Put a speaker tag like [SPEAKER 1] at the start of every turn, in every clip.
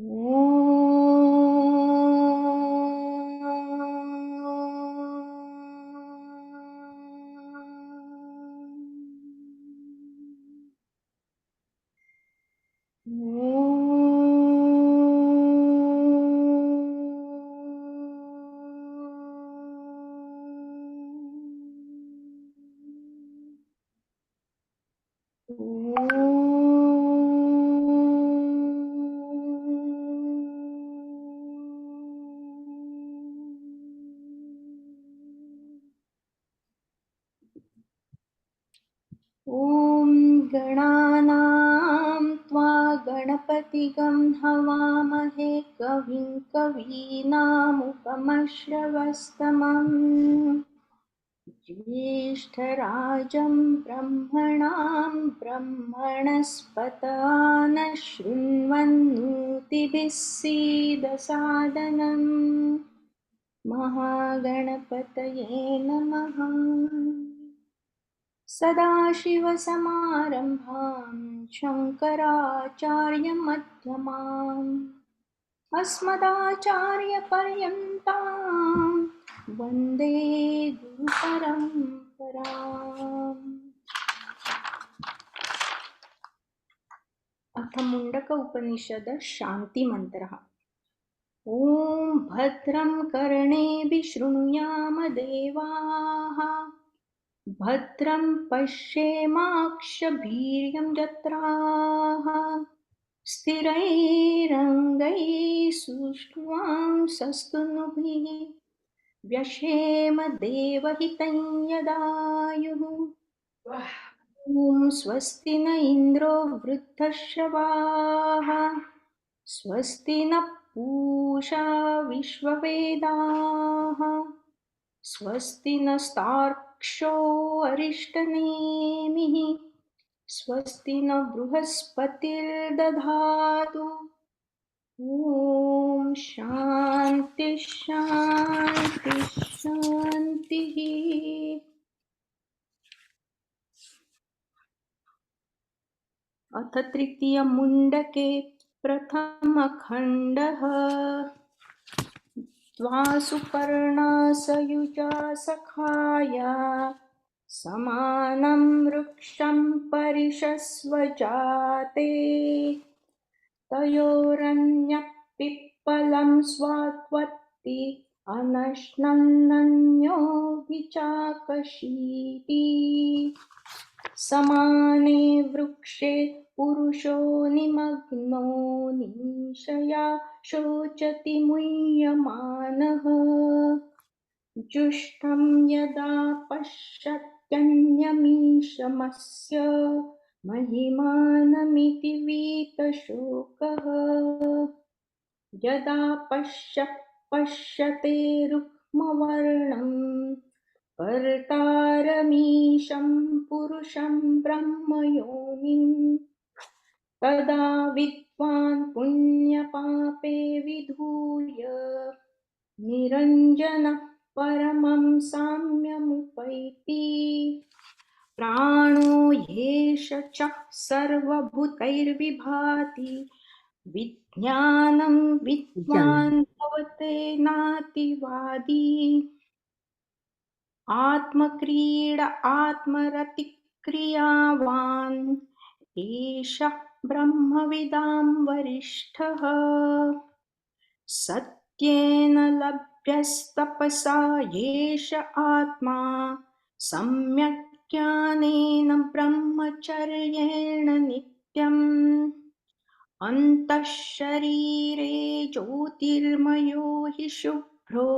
[SPEAKER 1] ॐ गणानां त्वा गणपतिगं हवामहे कविं कवीनामुपमश्रवस्तमम् ज्येष्ठराजं ब्रह्मणां ब्रह्मणस्पत नः शृण्वन्नोतिभिः सीदसादनम् महागणपतये नमः। सदाशिवसमारम्भां शङ्कराचार्यमध्यमाम् अस्मदाचार्यपर्यन्तां वन्दे गुरुपरम्पराम्। अथ मुण्डक उपनिषद शान्तिमन्त्रः। ॐ भद्रं कर्णेभिः शृणुयाम देवाः भद्रं पश्येमाक्षभिर्यं जत्राः स्थिरैरङ्गैः सुष्ठुवांसस्तनूभिः व्यशेम देवहितं यदायुः। ॐ स्वस्ति न इन्द्रो वृद्धश्रवाः स्वस्ति न पूषा विश्ववेदाः स्वस्ति नस्तार्क्ष्यो अरिष्टनेमिः स्वस्ति न बृहस्पतिर्दधातु। ॐ शान्ति शान्ति शान्तिः। अथ तृतीय मुण्डके प्रथमखण्डः। त्वासुपर्णा सयुजा सखाया समानं वृक्षं परिषस्व जाते तयोरन्यः पिप्पलं स्वात्वत्ति अनश्नन्नन्यो विचाकशीति। समाने वृक्षे पुरुषो निमग्नो निशया शोचति मुह्यमानः जुष्टं यदा पश्यत्यन्यमीशमस्य महिमानमिति वीतशोकः यदा पश्यते रुक्मवर्णं कर्तारमीशं पुरुषं ब्रह्मयोनिं तदा विद्वान् पुण्यपापे विधूय निरञ्जनः परमं साम्यमुपैति। प्राणो येष च सर्वभूतैर्विभाति विज्ञानं विद्वान् भवते नातिवादी। आत्मक्रीड आत्मरतिक्रियावान् एष ब्रह्मविदां वरिष्ठः सत्येन लभ्यस्तपसा येष आत्मा सम्यक् ज्ञानेन ब्रह्मचर्येण नित्यम् अन्तः शरीरे ज्योतिर्मयो हि शुभ्रो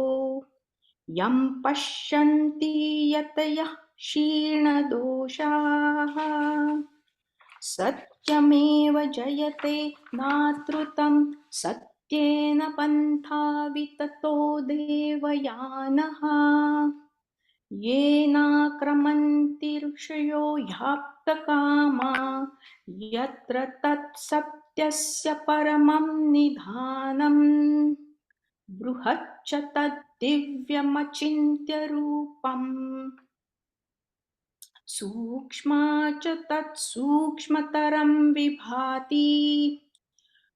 [SPEAKER 1] यं पश्यन्ति यतयः क्षीणदोषाः सत्यमेव जयते नातृतं सत्येन पन्था विततो देवयानः येनाक्रमन्ति ऋषयो ह्याप्तकामा यत्र तत्सत्यस्य परमं निधानम् बृहच्च तद्दिव्यमचिन्त्य रूपम् सूक्ष्मा च तत्सूक्ष्मतरं विभाति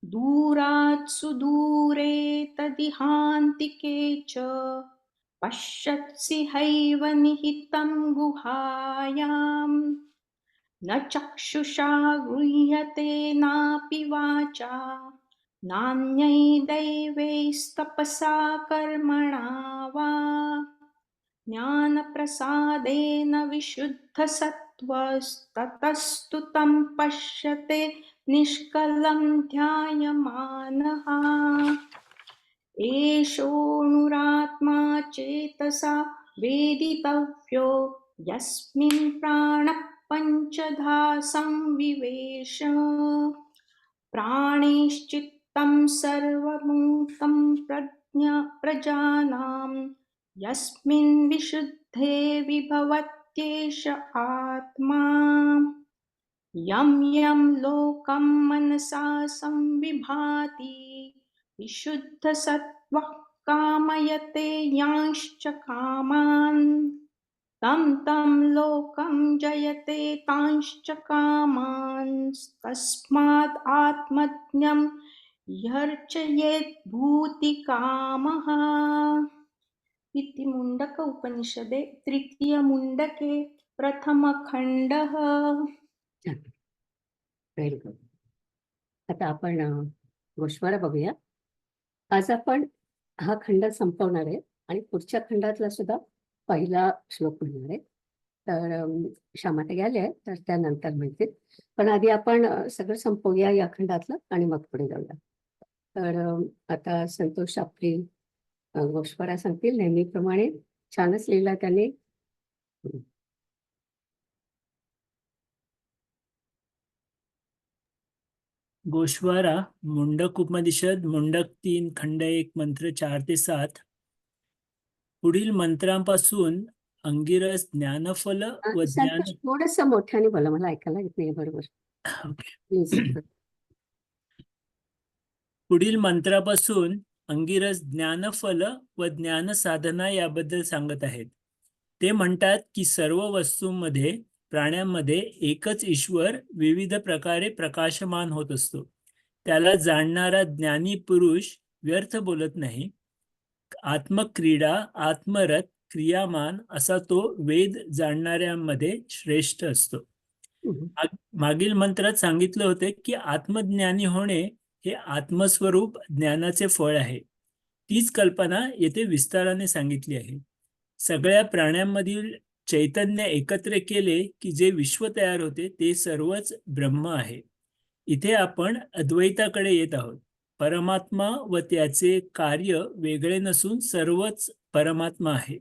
[SPEAKER 1] दूरात् सुदूरे तदिहान्तिके च पश्यत्सि हैव निहितं गुहायाम् न चक्षुषा गृह्यते नापि वाचा नान्यैदैवैस्तपसा कर्मणा वा ज्ञानप्रसादेन विशुद्धसत्त्वस्ततस्तु तं पश्यते निष्कलं ध्यायमानः एषोऽणुरात्मा चेतसा वेदितव्यो यस्मिन् प्राणः पञ्चधा संविवेश प्राणैश्चित्तं सर्वभूतं प्रजानां यस्मिन् विशुद्धे विभवत्येष आत्मा यं यं लोकं मनसा संविभाति विशुद्धसत्त्वः कामयते यांश्च कामान् तं तं लोकं जयते तांश्च कामान् तस्मात् आत्मज्ञं ह्यर्चयेत् भूतिकामः इति मुण्डक उपनिषदे तृतीय मुण्डके प्रथमखण्डः.
[SPEAKER 2] Very good. आता आपण गोश्वारा बघूया. आज आपण हा खंड संपवणार आहे आणि पुढच्या खंडातला सुद्धा पहिला श्लोक म्हणणार आहे. तर श्यामाताई आले आहे तर त्यानंतर माहिती, पण आधी आपण सगळं संपवूया या खंडातलं आणि मग पुढे जाऊया. तर आता संतोष आपली गोश्वारा सांगतील. नेहमीप्रमाणे छानच लिहिला त्यांनी.
[SPEAKER 3] गोश्वारा मुंडक उपनिषद मुंडक 3 खंड 1 मंत्र 4 ते 7. पुढील मंत्रांपासून अंगिरस ज्ञानफल व ज्ञान.
[SPEAKER 2] थोडस मोठ्याने बोला, मला ऐकायला येत नाही बरोबर. प्लीज.
[SPEAKER 3] पुढील मंत्रापासून अंगिरस ज्ञानफल व ज्ञान साधना याबद्दल सांगत आहेत. ते म्हणतात की सर्व वस्तूंमध्ये, प्राण्यांमध्ये एकच ईश्वर विविध प्रकारे प्रकाशमान होत असतो. त्याला जाणणारा ज्ञानी पुरुष व्यर्थ बोलत नाही. आत्मक्रीडा, आत्मरत, क्रियामान असा तो वेद जाणणाऱ्यांमध्ये श्रेष्ठ असतो. मागील मंत्रात सांगितलं होते की आत्मज्ञानी होणे हे आत्मस्वरूप ज्ञानाचे फळ आहे. तीच कल्पना येथे विस्ताराने सांगितली आहे. सगळ्या प्राण्यांमधील चैतन्य एकत्र केले की जे विश्व तयार होते ते सर्वच ब्रह्म आहे. इथे आपण अद्वैताकडे येत आहोत. परमात्मा व त्याचे कार्य वेगळे नसून सर्वच परमात्मा आहे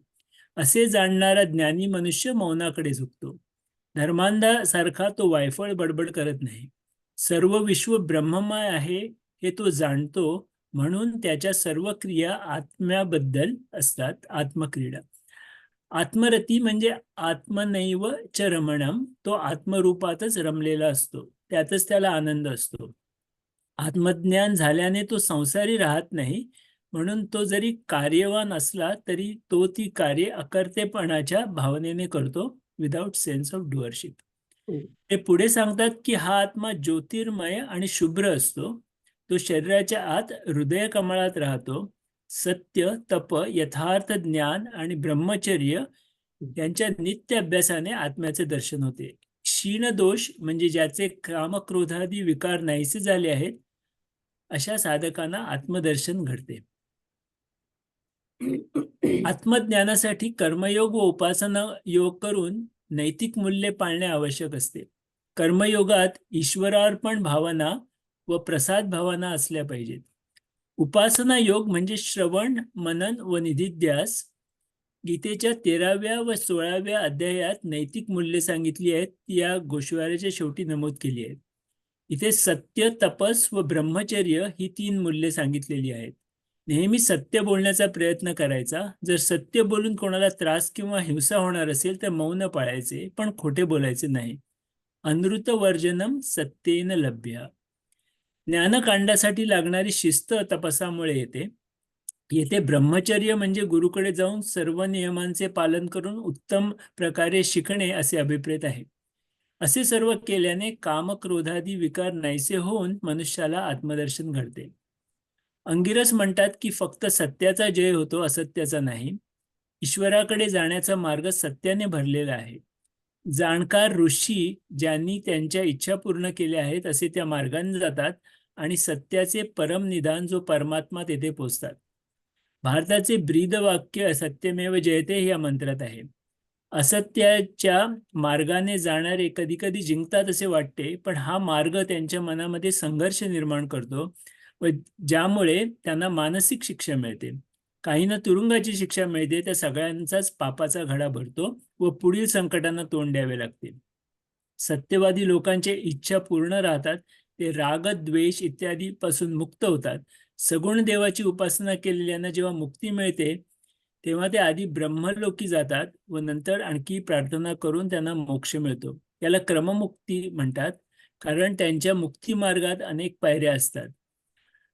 [SPEAKER 3] असे जाणणारा ज्ञानी मनुष्य मौनाकडे झुकतो. धर्मांधा सारखा तो वायफळ बडबड करत नाही. सर्व विश्व ब्रह्ममय आहे हे तो जाणतो, म्हणून त्याच्या सर्व क्रिया आत्म्याबद्दल असतात. आत्मक्रीडा. आत्मरती म्हणजे आत्मनैव च रमणम. तो आत्मरूपातच रमलेला असतो, त्यातच त्याला आनंद असतो. आत्मज्ञान झाल्याने तो संसारी राहत नाही, म्हणून तो जरी कार्यवान असला तरी तो ती कार्ये अकर्तेपणाच्या भावनेने करतो, विदाउट सेन्स ऑफ डुअरशिप. ते पुढे सांगतात की हा आत्मा ज्योतिर्मय आणि शुभ्र असतो. तो शरीराच्या आत हृदय कमळात राहतो. सत्य, तप, यथार्थ ज्ञान आणि ब्रह्मचर्य यांच्या नित्य अभ्यासाने आत्म्याचे दर्शन होते. क्षीण दोष म्हणजे ज्याचे कामक्रोधादी विकार नाहीसे झाले आहेत अशा साधकांना आत्मदर्शन घडते. आत्मज्ञानासाठी कर्मयोग व उपासना योग करून नैतिक मूल्ये पाळणे आवश्यक असते. कर्मयोगात ईश्वरार्पण भावना व प्रसाद भावना असल्या पाहिजेत. उपासना योग म्हणजे श्रवण, मनन व निधिध्यास. गीतेच्या 13व्या व 16व्या अध्यायात नैतिक मूल्ये सांगितली आहेत, या गोश्वाऱ्याच्या शेवटी नमूद केली आहेत. इथे सत्य, तपस व ब्रह्मचर्य ही 3 मूल्ये सांगितलेली आहेत. नेहमी सत्य बोलण्याचा प्रयत्न करायचा. जर सत्य बोलून कोणाला त्रास किंवा हिंसा होणार असेल तर मौन पाळायचे, पण खोटे बोलायचे नाही. अनृतवर्जनम सत्येन लभ्य. ज्ञानकांडासाठी लागणारी शिस्त तपसामुळे येते. येथे ब्रह्मचर्य म्हणजे गुरुकडे जाऊन सर्व नियमांचे पालन करून उत्तम प्रकारे शिकणे असे अभिप्रेत आहे. असे सर्व केल्याने कामक्रोधादी विकार नाहीसे होऊन मनुष्याला आत्मदर्शन घडते. अंगिरस म्हणतात की फक्त सत्याचा जय होतो, असत्याचा नाही. ईश्वराकडे जाण्याचा मार्ग सत्याने भरलेला आहे. जाणकार ऋषी ज्यांनी त्यांच्या इच्छा पूर्ण केल्या आहेत असे त्या मार्गाने जातात आणि सत्याचे परमनिधान जो परमात्मा तेथे पोचतात. भारताचे ब्रीद वाक्य सत्यमेव जयते या मंत्रात आहे. असत्याच्या मार्गाने जाणारे कधी कधी जिंकतात असे वाटते, पण हा मार्ग त्यांच्या मनामध्ये संघर्ष निर्माण करतो व ज्यामुळे त्यांना मानसिक शिक्षा मिळते. काहींना तुरुंगाची शिक्षा मिळते, त्या सगळ्यांचाच पापाचा घडा भरतो व पुढील संकटांना तोंड द्यावे लागते. सत्यवादी लोकांचे इच्छा पूर्ण राहतात, ते राग द्वेष इत्यादी पासून मुक्त होतात. सगुण देवाची उपासना केलेल्यांना जेव्हा मुक्ती मिळते तेव्हा ते आधी ब्रह्मलोकी जातात व नंतर आणखी प्रार्थना करून त्यांना मोक्ष मिळतो. याला क्रममुक्ती म्हणतात, कारण त्यांच्या मुक्ती मार्गात अनेक पायऱ्या असतात.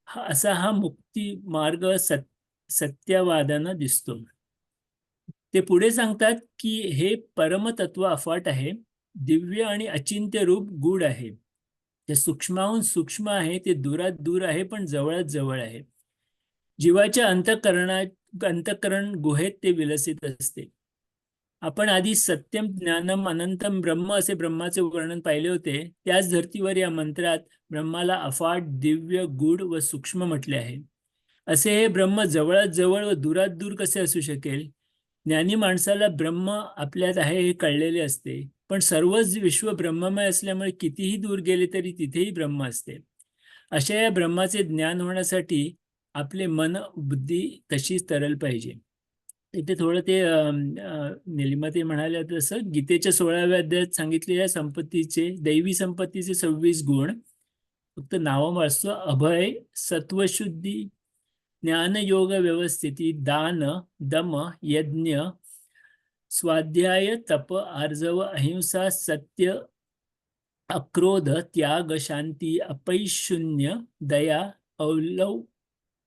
[SPEAKER 3] असा हा मुक्ती मार्ग सत्यवादानं दिसतो. ते पुढे सांगतात की हे परमतत्व अफाट आहे, दिव्य आणि अचिंत्य रूप गूढ आहे. ते सूक्ष्माहून सूक्ष्म आहे, ते दुरात दूर आहे, पण जवळच जवळ आहे. जीवाच्या अंतःकरण गुहेत ते विलसित असते. आपण आधी सत्यम ज्ञानम अनंतम ब्रह्म असे ब्रह्माचे वर्णन पाहिले होते. त्याच धर्तीवर या मंत्रात ब्रह्माला अफाट, दिव्य, गूढ व सूक्ष्म म्हटले आहे. असे हे ब्रह्म जवळच जवळ व दुरात दूर कसे असू शकेल? ज्ञानी माणसाला ब्रह्म आपल्यात आहे हे कळलेले असते, पण सर्वच विश्व ब्रह्ममय असल्यामुळे कितीही दूर गेले तरी तिथेही ब्रह्म असते. अशा या ब्रह्माचे ज्ञान होण्यासाठी आपले मन बुद्धी तशीच तरल पाहिजे. इथे थोडं ते निलिमा ते म्हणाले तसं गीतेच्या 16व्या अध्यायात सांगितलेल्या संपत्तीचे, दैवी संपत्तीचे 26 गुण फक्त नाव वाचतो. अभय, सत्वशुद्धी, ज्ञान, योग, व्यवस्थिती, दान, दम, यज्ञ, स्वाध्याय, तप, आर्जव, अहिंसा, सत्य, अक्रोध, त्याग, शांती, अपैशून्य, दया,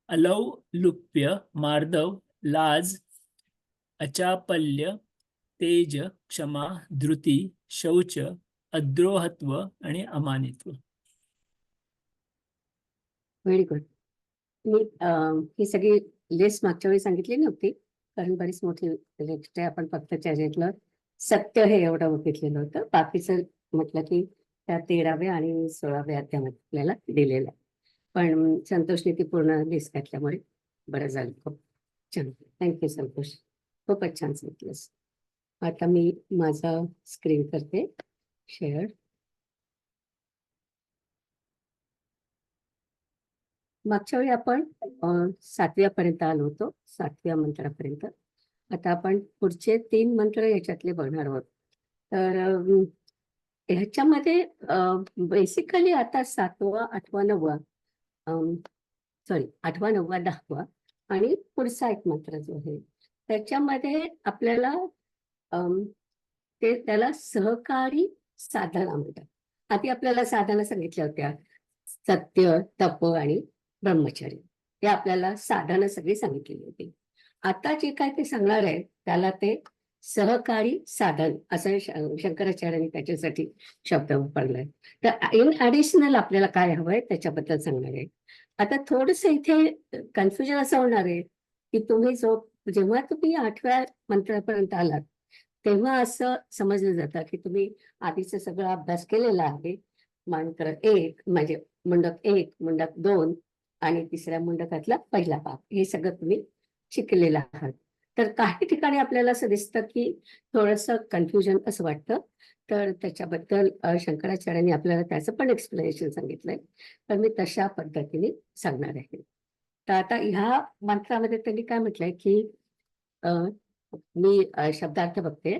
[SPEAKER 3] अलौलुप्य, मार्दव, लाज, अचापल्य, तेज, क्षमा, धृती, शौच, अद्रोहत्व आणि अमानित्व.
[SPEAKER 2] Very good. मी ही सगळी लिस्ट मागच्या वेळी सांगितली नव्हती, कारण बरीच मोठी लिस्ट आहे. आपण फक्त त्याच्यातलं सत्य हे एवढं बघितलेलं होतं. बाकीचं म्हटलं की त्या 13व्या आणि 16व्या अध्यायामध्ये आपल्याला दिलेलं आहे. पण संतोषने ती पूर्ण लिस्ट घातल्यामुळे बरं झालं. खूप छान. थँक्यू संतोष, खूपच छान सांगितलंस. आता मी माझा स्क्रीन करते शेअर. मागच्या वेळी आपण 7व्या पर्यंत आलो होतो, 7व्या मंत्रापर्यंत. आता आपण पुढचे 3 मंत्र याच्यातले बघणार आहोत. तर ह्याच्यामध्ये बेसिकली आता 7वा, 8वा, 9वा, सॉरी 8वा, 9वा, 10वा आणि पुढचा एक मंत्र जो आहे त्याच्यामध्ये आपल्याला ते त्याला सहकारी साधना म्हणतात. आधी आपल्याला साधना सांगितल्या होत्या, सत्य, तप आणि ब्रह्मचर्य. ते आपल्याला साधना सगळी सांगितलेली होती. आता जे काय ते सांगणार आहे त्याला ते सहकारी साधन असं शंकराचार्यांनी त्याच्यासाठी शब्द वापरलाय. तर इन ऍडिशनल आपल्याला काय हवंय त्याच्याबद्दल सांगणार आहे. आता थोडस इथे कन्फ्युजन असं होणार आहे की जेव्हा तुम्ही 8व्या मंत्रापर्यंत आलात तेव्हा असं समजलं जातं की तुम्ही आधीचा सगळा अभ्यास केलेला आहे. मंत्र 1 म्हणजे मुंडक 1, मुंडक 2 आणि तिसऱ्या मुंडकातला पहिला भाग हे सगळं तुम्ही शिकलेलं आहात. तर काही ठिकाणी आपल्याला असं दिसतं की थोडंसं कन्फ्युजन असं वाटतं. तर त्याच्याबद्दल शंकराचार्यांनी आपल्याला त्याचं पण एक्सप्लेनेशन सांगितलंय. तर मी तशा पद्धतीने सांगणार आहे. तर आता ह्या मंत्रामध्ये त्यांनी काय म्हटलंय की मी शब्दार्थ बघते.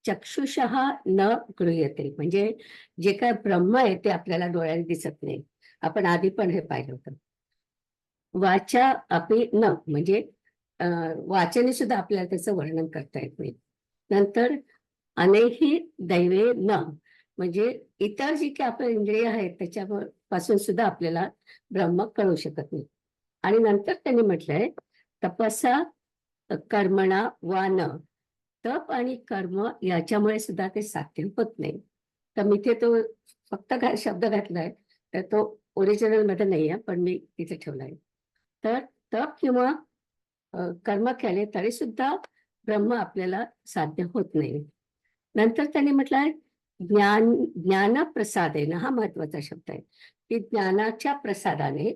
[SPEAKER 2] चक्षुषः न गृह्यते, म्हणजे जे काय ब्रह्म आहे ते आपल्याला डोळ्याने दिसत नाही. आपण आधी पण हे पाहिलं होतं. वाचा अपि न, म्हणजे वाचने सुद्धा आपल्याला त्याचं वर्णन करता येत नाही. नंतर अनेही दैवे न, म्हणजे इतर जी काही आपल्या इंद्रिय आहेत त्याच्यापासून सुद्धा आपल्याला ब्रह्म कळू शकत नाही. आणि नंतर त्यांनी म्हटलंय तपसा कर्मणा वा न, तप आणि कर्म याच्यामुळे सुद्धा ते साध्य होत नाही. तर मी इथे तो फक्त शब्द घातलाय, तर तो ओरिजिनल मध्ये नाही आहे, पण मी तिथे ठेवलाय. तर तप किंवा कर्म केले तरी सुद्धा ब्रह्म आपल्याला साध्य होत नाही. नंतर त्यांनी म्हटलंय ज्ञान प्रसादेनं, हा महत्वाचा शब्द आहे की ज्ञानाच्या प्रसादाने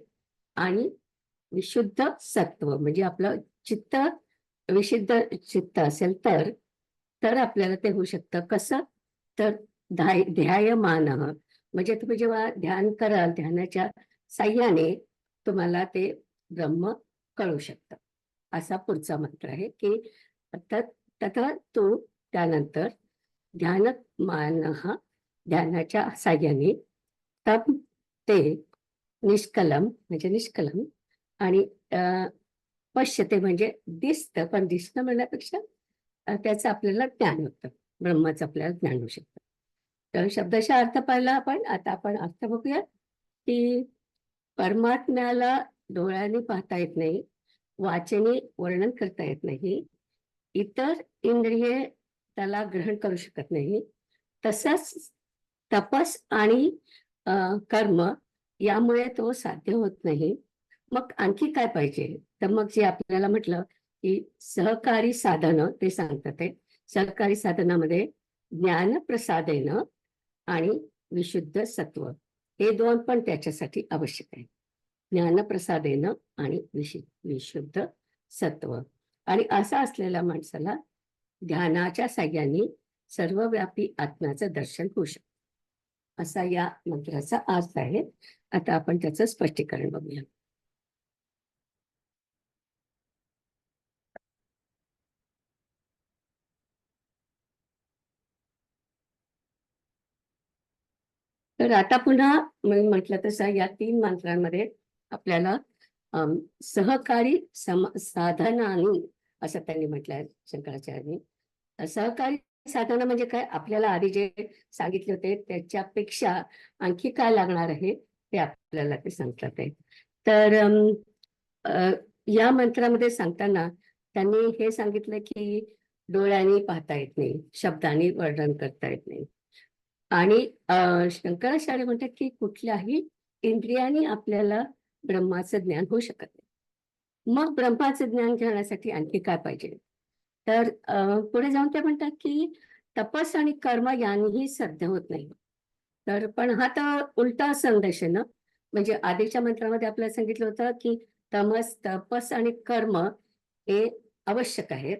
[SPEAKER 2] आणि विशुद्ध सत्व, म्हणजे आपलं चित्त विशुद्ध चित्त असेल तर आपल्याला ते होऊ शकतं. कसं? तर ध्यायमान, म्हणजे तुम्ही जेव्हा ध्यान कराल, ध्यानाच्या साह्याने तुम्हाला ते ब्रह्म कळू शकतं. असा पुढचा मंत्र आहे की तथा तो त्यानंतर ध्यानमान, ध्यानाच्या साह्याने तप ते निष्कलम, म्हणजे निष्कलम, आणि पश्यते म्हणजे दिसतं, पण दिसणं म्हणण्यापेक्षा त्याचं आपल्याला ज्ञान होतं, ब्रह्माचं आपल्याला ज्ञान होऊ शकतं. तर शब्दशः अर्थ पाहिला आपण. आता आपण अर्थ बघूया की परमात्म्याला डोळ्यांनी पाहता येत नाही, वाचेने वर्णन करता येत नाही, इतर इंद्रिये त्याला ग्रहण करू शकत नाही. तसंच तपस आणि कर्म यामुळे तो साध्य होत नाही. मग आणखी काय पाहिजे? तर मग जे आपल्याला म्हटलं की सहकारी साधनं ते सांगतात ते. सहकारी साधनामध्ये ज्ञानप्रसादेनं आणि विशुद्ध सत्व, हे दोन पण त्याच्यासाठी आवश्यक आहे. ज्ञानप्रसादेनं आणि विशुद्ध सत्व. आणि असं असलेल्या माणसाला ध्यानाच्या साह्याने सर्वव्यापी आत्म्याचं दर्शन होऊ शकतं. असा या मंत्राचा अर्थ आहे. आता आपण त्याचं स्पष्टीकरण बघूया. तर आता पुन्हा मी म्हटलं तसं या 3 मंत्रांमध्ये आपल्याला सहकारी साधनानी, असं त्यांनी म्हटलंय शंकराचार्यांनी. सहकारी साधना म्हणजे काय? आपल्याला आधी जे सांगितले होते त्याच्यापेक्षा आणखी काय लागणार आहे ते आपल्याला ते सांगतात आहे. तर या मंत्रामध्ये सांगताना त्यांनी हे सांगितलं की डोळ्यांनी पाहता येत नाही, शब्दांनी वर्णन करता येत नाही, आणि शंकराचार्य म्हणतात की कुठल्याही इंद्रियाने आपल्याला ब्रह्माचं ज्ञान होऊ शकत नाही. मग ब्रह्माचं ज्ञान घेण्यासाठी आणखी काय पाहिजे? तर पुढे जाऊन ते म्हणतात की तपस आणि कर्म यांनीही साध्य होत नाही. तर पण हा तर उलटा संदेश आहे ना. म्हणजे आधीच्या मंत्रामध्ये आपल्याला सांगितलं होतं की तपस आणि कर्म हे आवश्यक आहेत,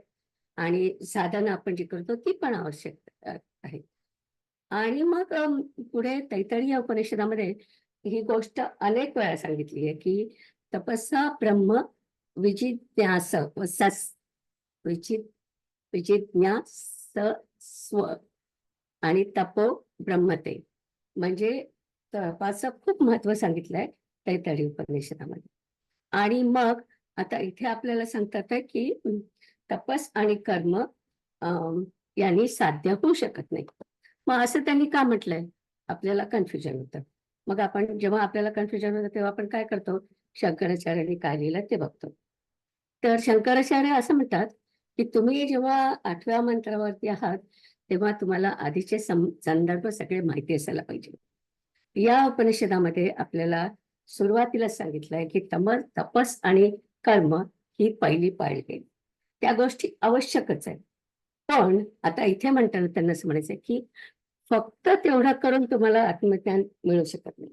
[SPEAKER 2] आणि साधना आपण जी करतो ती पण आवश्यक आहे. आणि मग पुढे तैत्तरीय उपनिषदामध्ये ही गोष्ट अनेक वेळा सांगितली आहे की तपस्सा ब्रह्म विजिज्ञास विजिज्ञासस्व आणि तपो ब्रह्मते, म्हणजे तपाचं खूप महत्व सांगितलंय तैत्तरीय उपनिषदामध्ये. आणि मग आता इथे आपल्याला सांगतात आहे की तपस आणि कर्म यांनी साध्य होऊ शकत नाही. मग असं त्यांनी का म्हटलंय? आपल्याला कन्फ्युजन होतं. मग आपण जेव्हा आपल्याला कन्फ्युजन होतं तेव्हा आपण काय करतो? शंकराचार्यांनी काय लिहिलं ते बघतो. तर शंकराचार्य असं म्हणतात की तुम्ही जेव्हा 8व्या मंत्रावरती आहात तेव्हा तुम्हाला आधीचे संदर्भ सगळे माहिती असायला पाहिजे. या उपनिषदामध्ये आपल्याला सुरुवातीला सांगितलंय की तपस आणि कर्म ही पहिली पायरी आहे. त्या गोष्टी आवश्यकच आहे. पण आता इथे म्हणताना त्यांना असं म्हणायचं की फक्त तेवढं करून तुम्हाला आत्मज्ञान मिळू शकत नाही.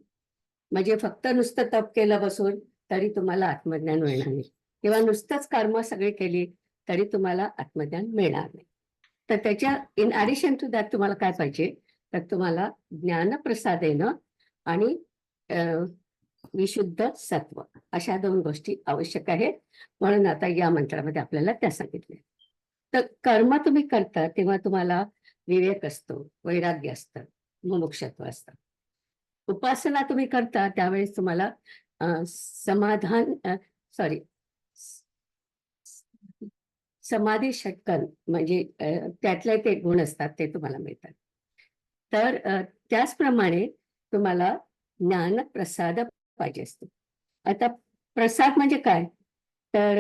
[SPEAKER 2] म्हणजे फक्त नुसतं तप केलं बसून तरी तुम्हाला आत्मज्ञान मिळणार नाही, किंवा नुसतंच कर्म सगळी केली तरी तुम्हाला आत्मज्ञान मिळणार नाही. तर त्याच्या इन ॲडिशन टू दॅट तुम्हाला काय पाहिजे? तर तुम्हाला ज्ञानप्रसादेनं आणि विशुद्ध सत्व, अशा 2 गोष्टी आवश्यक आहेत. म्हणून आता या मंत्रामध्ये आपल्याला त्या सांगितल्या. तर कर्म तुम्ही करता तेव्हा तुम्हाला विवेक असतो, वैराग्य असतं, मुमुक्षत्व असतं. उपासना तुम्ही करता त्यावेळेस तुम्हाला समाधान समाधी षटकन, म्हणजे त्यातले ते गुण असतात ते तुम्हाला मिळतात. तर त्याचप्रमाणे तुम्हाला ज्ञान प्रसाद पाहिजे असतो. आता प्रसाद म्हणजे काय? तर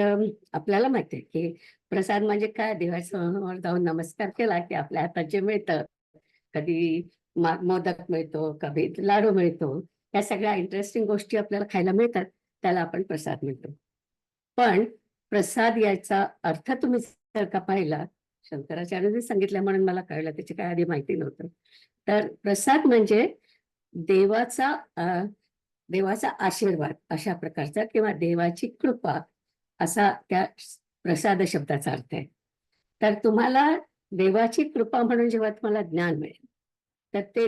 [SPEAKER 2] आपल्याला माहिती आहे की प्रसाद म्हणजे काय? देवासमोर जाऊन नमस्कार केला की आपल्या हातात जे मिळतं, कधी मोदक मिळतो, कधी लाडू मिळतो. या सगळ्या इंटरेस्टिंग गोष्टी आपल्याला खायला मिळतात, त्याला आपण प्रसाद म्हणतो. पण प्रसाद याचा अर्थ तुम्ही जर का पाहिला, शंकराचार्यांनी सांगितलं म्हणून मला कळलं, त्याची काय आधी माहिती नव्हतं. तर प्रसाद म्हणजे देवाचा देवाचा आशीर्वाद अशा प्रकारचा, किंवा देवाची कृपा असा त्या प्रसाद शब्दाचा अर्थ आहे. तर तुम्हाला देवाची कृपा म्हणून जेव्हा तुम्हाला ज्ञान मिळेल, तर ते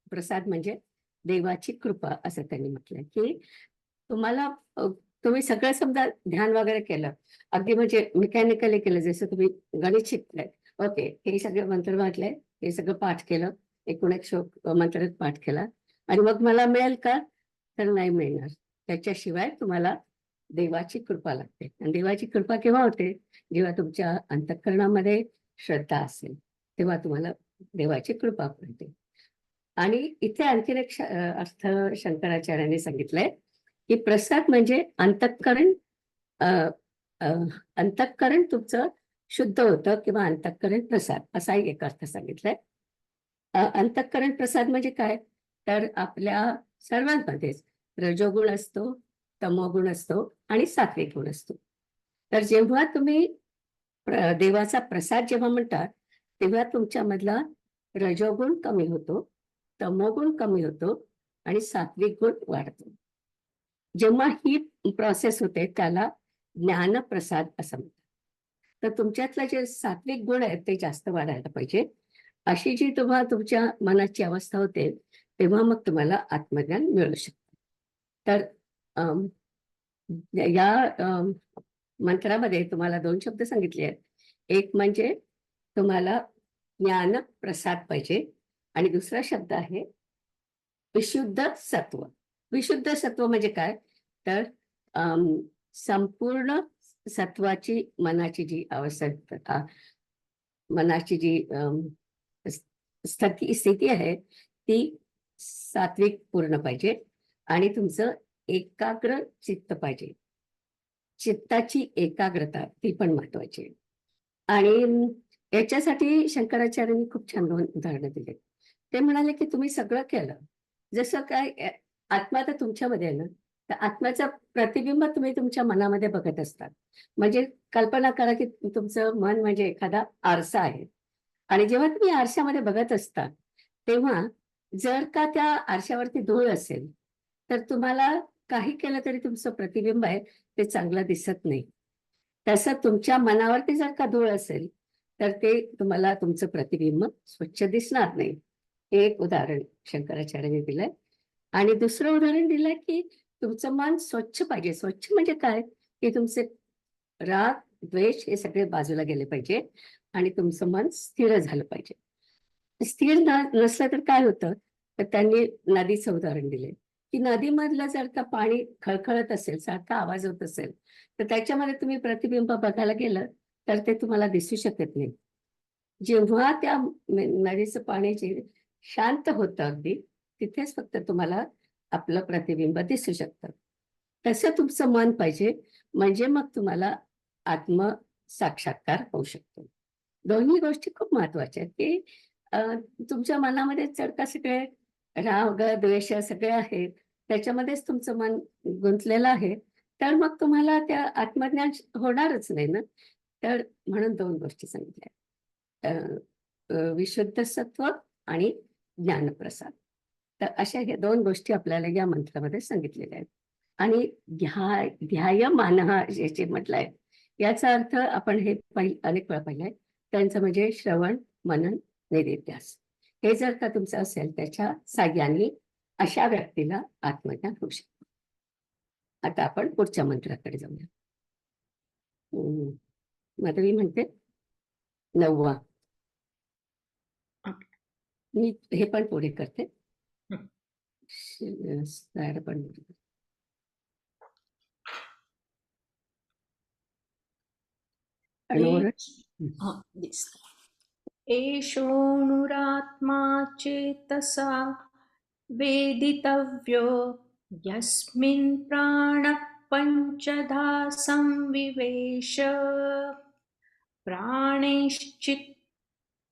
[SPEAKER 2] प्रसाद म्हणजे देवाची कृपा असं त्यांनी म्हटलंय. की तुम्हाला तुम्ही सगळं समजा ध्यान वगैरे केलं, अगदी म्हणजे मेकॅनिकली केलं, जसं तुम्ही गणित शिकताय, ओके, हे सगळे मंत्र वाटले, हे सगळं पाठ केलं, एकूण एक श्लोक मंत्र पाठ केला, आणि मग मला मिळेल का? तर नाही मिळणार. त्याच्याशिवाय तुम्हाला देवाची कृपा लागते. आणि देवाची कृपा केव्हा होते? जेव्हा तुमच्या अंतःकरणामध्ये श्रद्धा असेल, तेव्हा तुम्हाला देवाची कृपा मिळते. आणि इथे आणखीन एक अर्थ शंकराचार्यांनी सांगितलंय, की प्रसाद म्हणजे अंतःकरण अंतःकरण तुमचं शुद्ध होतं, किंवा अंतःकरण प्रसाद असाही एक अर्थ सांगितलाय. अंतःकरण प्रसाद म्हणजे काय? तर आपल्या सर्वांमध्येच रजोगुण असतो, तमोगुण असतो आणि सात्विक गुण असतो. तर जेव्हा तुम्ही देवाचा प्रसाद जेव्हा म्हणतात, तेव्हा तुमच्यामधला रजोगुण कमी होतो, तमोगुण कमी होतो आणि सात्विक गुण वाढतो. जेव्हा ही प्रोसेस होते त्याला ज्ञानप्रसाद असं म्हणतात. तर तुमच्यातलं जे सात्विक गुण आहेत ते जास्त वाढायला पाहिजे. अशी जी तुम्हाला तुमच्या मनाची अवस्था होते, तेव्हा मग तुम्हाला आत्मज्ञान मिळू शकतं. तर अम, या मंत्रामध्ये तुम्हाला 2 शब्द सांगितले आहेत. एक म्हणजे तुम्हाला ज्ञान प्रसाद पाहिजे, आणि दुसरा शब्द आहे विशुद्ध सत्व. विशुद्ध सत्व म्हणजे काय? तर संपूर्ण सत्वाची मनाची जी अवस्था, मनाची जी स्थिती आहे, ती सात्विक पूर्ण पाहिजे, आणि तुमचं एकाग्र चित्त पाहिजे. चित्ताची एकाग्रता ती पण महत्वाची आहे. आणि याच्यासाठी शंकराचार्यांनी खूप छान 2 उदाहरणं दिली. ते म्हणाले की तुम्ही सगळं केलं, जसं काय आत्मा तर तुमच्यामध्ये आहे ना, तर आत्म्याचं प्रतिबिंब तुम्ही तुमच्या मनामध्ये बघत असतात. म्हणजे कल्पना करा की तुमचं मन म्हणजे एखादा आरसा आहे, आणि जेव्हा तुम्ही आरशामध्ये बघत असता, तेव्हा जर का त्या आरशावरती धूळ असेल, तर तुम्हाला काही केलं तरी तुमचं प्रतिबिंब आहे ते चांगलं दिसत नाही. तसं तुमच्या मनावरती जर का धूळ असेल, तर ते तुम्हाला तुमचं प्रतिबिंब स्वच्छ दिसणार नाही. हे एक उदाहरण शंकराचार्यांनी दिलंय. आणि दुसरं उदाहरण दिलंय की तुमचं मन स्वच्छ पाहिजे. स्वच्छ म्हणजे काय? की तुमचे राग, द्वेष हे सगळे बाजूला गेले पाहिजे, आणि तुमचं मन स्थिर झालं पाहिजे. स्थिर नसलं तर काय होतं? तर त्यांनी नदीचं उदाहरण दिले, की नदीमधलं जर का पाणी खळखळत असेल, सारखा आवाज होत असेल, तर त्याच्यामध्ये तुम्ही प्रतिबिंब बघायला गेलं तर ते तुम्हाला दिसू शकत नाही. जेव्हा त्या नदीचं पाणी जे शांत होतं अगदी, तिथेच फक्त तुम्हाला आपलं प्रतिबिंब दिसू शकतं. तसं तुमचं मन पाहिजे, म्हणजे मग तुम्हाला आत्मसाक्षात्कार होऊ शकतो. दोन्ही गोष्टी खूप महत्वाच्या आहेत, की तुमच्या मनामध्ये जर का सगळे राग, द्वेष सगळे आहेत, त्याच्यामध्येच तुमचं मन गुंतलेलं आहे, तर मग तुम्हाला त्या आत्मज्ञान होणारच नाही ना. तर म्हणून 2 गोष्टी सांगितल्या. विशुद्ध सत्व आणि ज्ञानप्रसाद. तर अशा ह्या 2 गोष्टी आपल्याला या मंत्रामध्ये सांगितलेल्या आहेत. आणि ध्यायमानः जे म्हटलंय, याचा अर्थ आपण हे अनेक वेळा पाहिलंय. त्यांचं म्हणजे श्रवण, मनन, निधिध्यास. हे जर का तुमचं असेल, त्याच्या साहाय्याने अशा व्यक्तीला आत्मज्ञान होऊ शकतं. आता आपण पुढच्या मंत्राकडे जाऊया. माधवी म्हणते 9वा. मी हे पण पुढे करते. स्लाइड पण पुढे करते. अणोर
[SPEAKER 1] एषोऽनुरात्मा चेतसा वेदितव्यो यस्मिन् प्राणः पञ्चधा संविवेश प्राणैश्चित्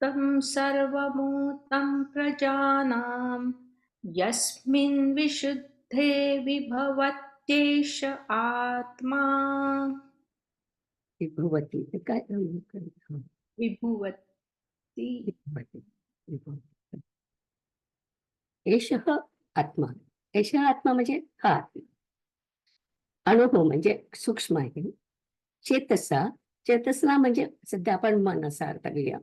[SPEAKER 1] तं सर्वभूतं प्रजानां यस्मिन् विशुद्धे विभवत्येष आत्मा
[SPEAKER 2] विभुवती ते काय हा,
[SPEAKER 1] विभुवती.
[SPEAKER 2] विभुवती विभुवती. एषः आत्मा. एषः आत्मा म्हणजे हा आत्मा. अनुभव म्हणजे सूक्ष्म आहे. चेतसा. चेतसना म्हणजे सध्या आपण मन असा अर्थ घेऊया.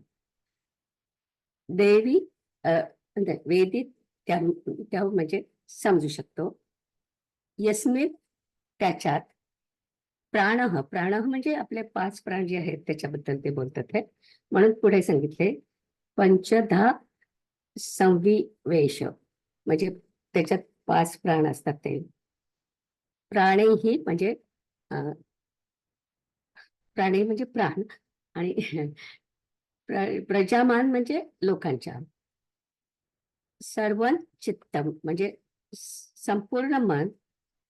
[SPEAKER 2] देवी म्हणजे वेदित त्या त्या म्हणजे समजू शकतो. यस्मिन त्याच्यात प्राणः. प्राणः म्हणजे आपले 5 प्राण जे आहेत त्याच्याबद्दल ते बोलतात आहे. म्हणून पुढे सांगितले पंचधा संविवेश म्हणजे त्याच्यात 5 प्राण असतात ते. प्राणैही म्हणजे प्राणी म्हणजे प्राण आणि प्रजामान म्हणजे लोकांच्या. सर्वन चित्तम म्हणजे संपूर्ण मन.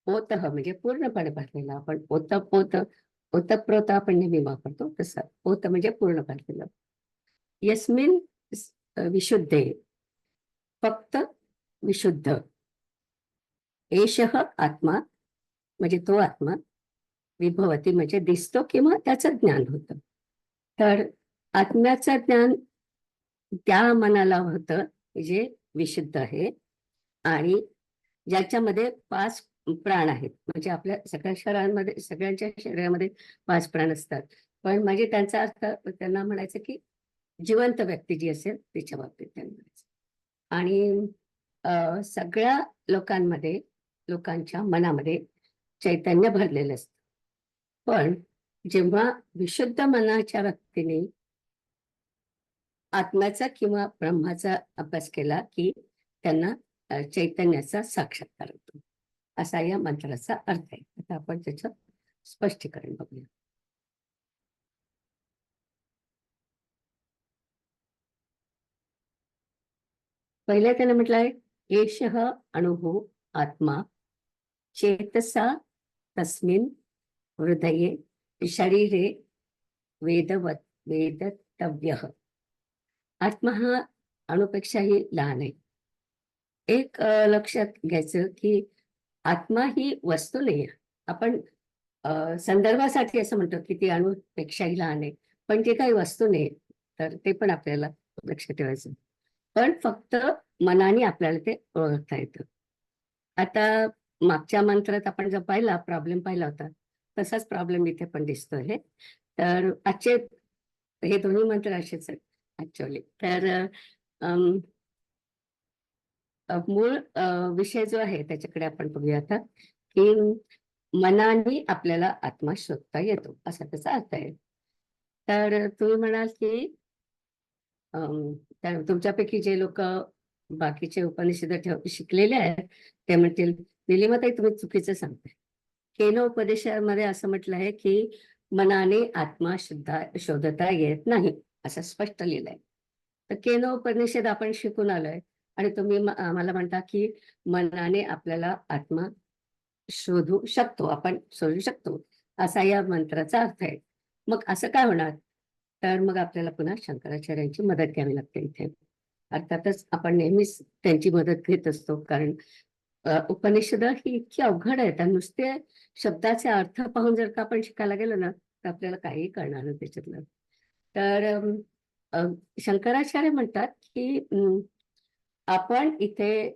[SPEAKER 2] ओतः म्हणजे पूर्णपणे भरलेलं. आपण ओतप्रोत आपण नेहमी वापरतो तसं. ओत म्हणजे पूर्ण भरलेलं. यस्मिन विशुद्धे फक्त विशुद्ध. एषः आत्मा म्हणजे तो आत्मा. विभवती म्हणजे दिसतो किंवा त्याचं ज्ञान होतं. तर आत्म्याचं ज्ञान त्या मनाला होतं जे विशुद्ध आहे आणि ज्याच्यामध्ये 5 प्राण आहेत. म्हणजे आपल्या सगळ्या शरीरामध्ये सगळ्यांच्या शरीरामध्ये 5 प्राण असतात. पण म्हणजे त्यांचा अर्थ त्यांना म्हणायचं की जिवंत व्यक्ती जी असेल तिच्या बाबतीत त्यांना म्हणायचं. आणि सगळ्या लोकांच्या मनामध्ये चैतन्य भरलेलं असतं. पण जेव्हा विशुद्ध मनाच्या व्यक्तीने आत्म्याचा किंवा ब्रह्माचा अभ्यास केला की त्यांना चैतन्याचा साक्षात्कार होतो. असा या मंत्राचा अर्थ आहे. आता आपण त्याचं स्पष्टीकरण बघूया. पहिल्या त्याने म्हटलंय एषः अनुभव आत्मा चेतसा तस्मिन् हृदये शरीरे वेदतव्यः. आत्मा हा अणुपेक्षाही लहान आहे. एक लक्षात घ्यायचं की आत्मा ही वस्तू नाही. आपण संदर्भासाठी असं म्हणतो की ती अणुपेक्षाही लहान आहे, पण ते काही वस्तू नाही. तर ते पण आपल्याला लक्षात ठेवायचं. पण फक्त मनाने आपल्याला ते ओळखता येतं. आता मागच्या मंत्रात आपण जो प्रॉब्लेम पाहिला होता तसाच प्रॉब्लेम इथे पण दिसतोय. तर आजचे हे दोन्ही मंत्र असेच आहेत ऍक्च्युअली. तर मूळ विषय जो आहे त्याच्याकडे आपण बघूया आता की मनाने आपल्याला आत्मा शोधता येतो असा त्याचा अर्थ आहे. तर तुम्ही म्हणाल की तुमच्यापैकी जे लोक बाकीचे उपनिषद शिकलेले आहेत ते म्हणतील निलिमाताई तुम्ही चुकीचं सांगताय. केनोपदेशामध्ये असं म्हटलं आहे की मनाने आत्मा शोधता येत नाही असं स्पष्ट लिहिलंय. तर केनोपनिषद आपण शिकून आलोय आणि तुम्ही आम्हाला म्हणता की मनाने आपल्याला आत्मा आपण शोधू शकतो असा या मंत्राचा अर्थ आहे. मग असं काय होणार? तर मग आपल्याला पुन्हा शंकराचार्यांची मदत घ्यावी लागते इथे. अर्थातच आपण नेहमीच त्यांची मदत घेत असतो कारण उपनिषद ही इतकी अवघड आहेत आणि नुसते शब्दाचे अर्थ पाहून जर का आपण शिकायला गेलो ना तर आपल्याला काही कळणार नाही त्याच्यातलं. तर शंकराचार्य म्हणतात की आपण इथे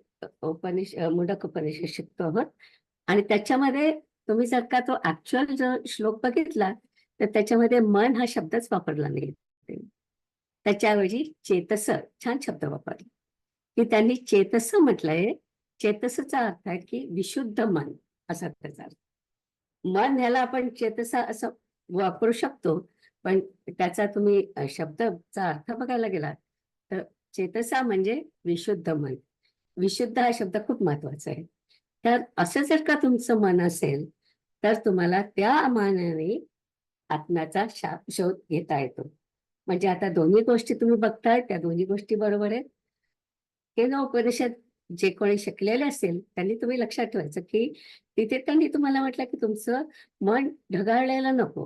[SPEAKER 2] मुंडक उपनिषद शिकतो आहोत आणि त्याच्यामध्ये तुम्ही जर का तो ऍक्च्युअल जो श्लोक बघितला तर त्याच्यामध्ये मन हा शब्दच वापरला नाही. त्याच्याऐवजी चेतस छान शब्द वापरला की त्यांनी चेतस म्हटलंय. चेतसचा अर्थ आहे की विशुद्ध मन असा त्याचा अर्थ. मन ह्याला आपण चेतसा असं वापरू शकतो पण त्याचा तुम्ही शब्दचा अर्थ बघायला गेला तर चेतसा म्हणजे विशुद्ध मन. विशुद्ध हा शब्द खूप महत्वाचा आहे. तर असं जर का तुमचं मन असेल तर तुम्हाला त्या मानाने आत्म्याचा शोध घेता येतो. म्हणजे आता दोन्ही गोष्टी तुम्ही बघताय त्या दोन्ही गोष्टी बरोबर आहेत. हे ना उपनिषद जे कोणी शिकलेले असेल त्यांनी तुम्ही लक्षात ठेवायचं की तिथे त्यांनी तुम्हाला म्हटलं की तुमचं मन ढगाळलेलं नको.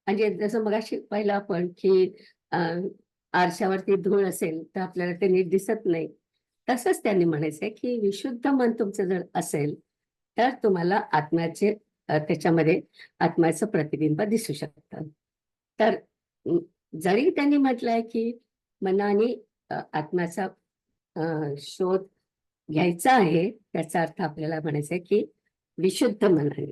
[SPEAKER 2] म्हणजे जसं मगाशी पाहिलं आपण की आरशावरती धूळ असेल तर आपल्याला ते नीट दिसत नाही. तसंच त्यांनी म्हणायचंय की विशुद्ध मन तुमचं जर असेल तर तुम्हाला आत्म्याचे त्याच्यामध्ये आत्म्याचं प्रतिबिंब दिसू शकतं. तर जरी त्यांनी म्हटलंय की मनाने आत्म्याचा शोध घ्यायचा आहे, त्याचा अर्थ आपल्याला म्हणायचा आहे की विशुद्ध मनाने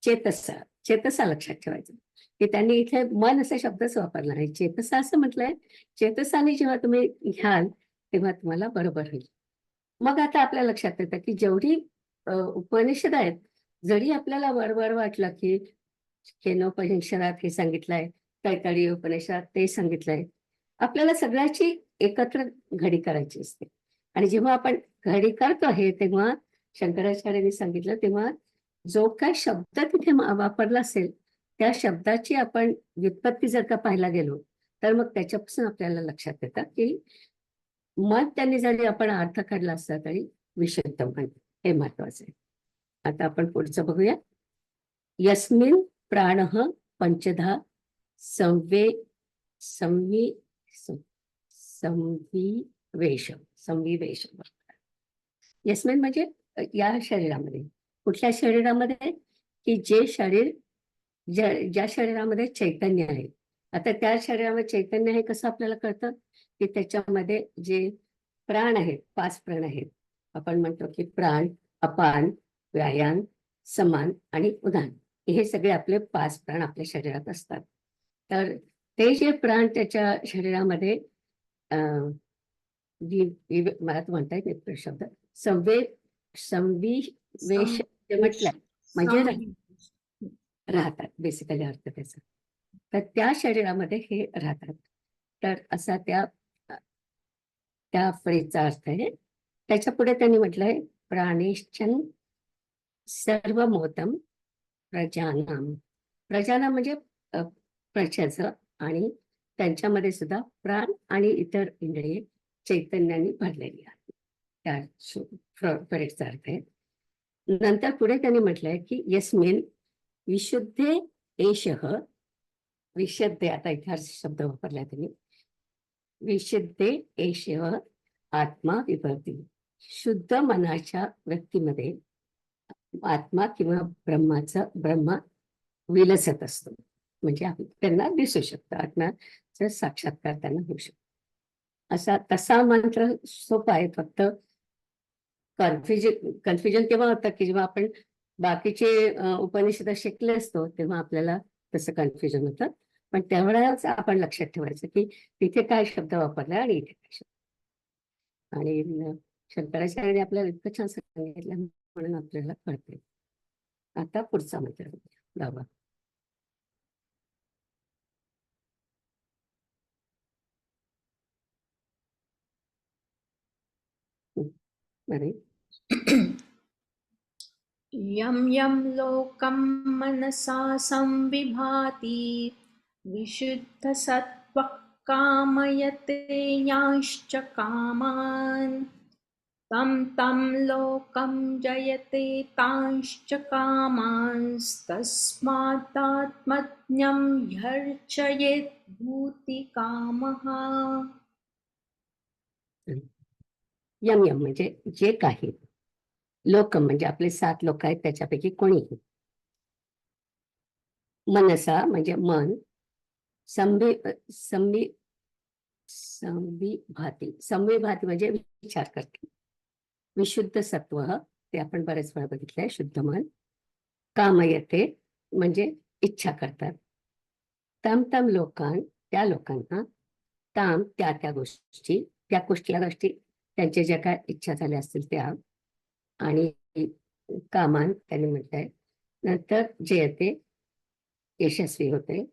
[SPEAKER 2] चेतसा चेतसा लक्षात ठेवायचं की त्यांनी इथे मन असा शब्दच वापरला नाही, चेतसा असं म्हटलंय. चेतसाने जेव्हा तुम्ही घ्याल तेव्हा तुम्हाला बरोबर होईल. मग आता आपल्या लक्षात येतं की जेवढी उपनिषद आहेत, जरी आपल्याला वरवर वाटलं की केनोपनिषदात हे सांगितलंय, तैत्तिरीय उपनिषदात ते सांगितलंय, आपल्याला सगळ्याची एकत्र घडी करायची असते. आणि जेव्हा आपण घडी करतो हे तेव्हा शंकराचार्यांनी सांगितलं तेव्हा जो काय शब्द तिथे वापरला असेल त्या शब्दाची आपण व्युत्पत्ती जर का पाहायला गेलो तर मग त्याच्यापासून आपल्याला लक्षात येतं की मन त्यांनी जरी आपण अर्थ काढला असता तरी विशुद्ध मन हे महत्वाचं आहे. आता आपण पुढचं बघूया. यस्मिन् प्राणः पंचधा संवे संवि संविवेश संविवेश यस्मिन म्हणजे या शरीरामध्ये. कुठल्या शरीरामध्ये? की जे शरीर ज्या शरीरामध्ये चैतन्य आहे. आता त्या शरीरामध्ये चैतन्य आहे कसं आपल्याला कळतं? की त्याच्यामध्ये जे प्राण आहेत, 5 प्राण आहेत. आपण म्हणतो की प्राण, अपान, व्यायाम, समान आणि उदान. हे सगळे आपले 5 प्राण आपल्या शरीरात असतात. तर ते जे प्राण त्याच्या शरीरामध्ये मला तर म्हणता येत नाही शब्द, संविवेश म्हटलं म्हणजे राहतात, बेसिकली अर्थ त्याचा. तर त्या शरीरामध्ये हे राहतात. तर असा त्या फ्रेजचा अर्थ आहे. त्याच्या पुढे त्यांनी म्हटलंय प्राणेश्चन सर्वमोतम प्रजानाम. प्रजानाम म्हणजे प्रजाचं, आणि त्यांच्यामध्ये सुद्धा प्राण आणि इतर इंद्रिये चैतन्याने भरलेली आहेत. त्या फ्रेजचा अर्थ आहे. नंतर पुढे त्यांनी म्हटलंय की यस्मिन विशुद्धे एषः, विशुद्धे, आता इथे शब्द वापरला त्यांनी, विशुद्धे एषः आत्मा विभवती. शुद्ध मनाच्या व्यक्तीमध्ये आत्मा किंवा ब्रह्म विलसत असतो. म्हणजे त्यांना दिसू शकतं, आत्म्याचा साक्षात्कार त्यांना होऊ शकतो. असा तसा मंत्र सोपा आहे. फक्त कन्फ्युजन तेव्हा होतं की जेव्हा आपण बाकीचे उपनिषद शिकले असतो तेव्हा आपल्याला तसं कन्फ्युजन होतं. पण तेवढ्याच आपण लक्षात ठेवायचं की तिथे काय शब्द वापरला आणि इथे काय शब्द. आणि शंकराचार्याने आपल्याला इतकं छान सांगितलं म्हणून आपल्याला कळते. आता पुढचा मंत्र बाबा. अरे
[SPEAKER 1] यं यं लोकं मनसा संविभाति विशुद्धसत्त्वः कामयते यांश्च कामान् तं तं लोकं जयते तांश्च कामांस्तस्मादात्मज्ञं ह्यर्चयेत् भूतिकामः.
[SPEAKER 2] यम यम म्हणजे जे काही, लोक म्हणजे आपले 7 लोक आहेत त्याच्यापैकी कोणीही, मनसा म्हणजे मन, संविभाती म्हणजे विचार करते, विशुद्ध सत्व ते आपण बरेच वेळा बघितलंय, शुद्ध मन, कामयते म्हणजे इच्छा करतात, तम तम लोकान त्या लोकांना, ताम त्या गोष्टी, त्या गोष्टी त्यांच्या ज्या काय इच्छा झाल्या असतील त्या, आणि कामान त्यांनी म्हटलंय, नंतर जयते यशस्वी होते,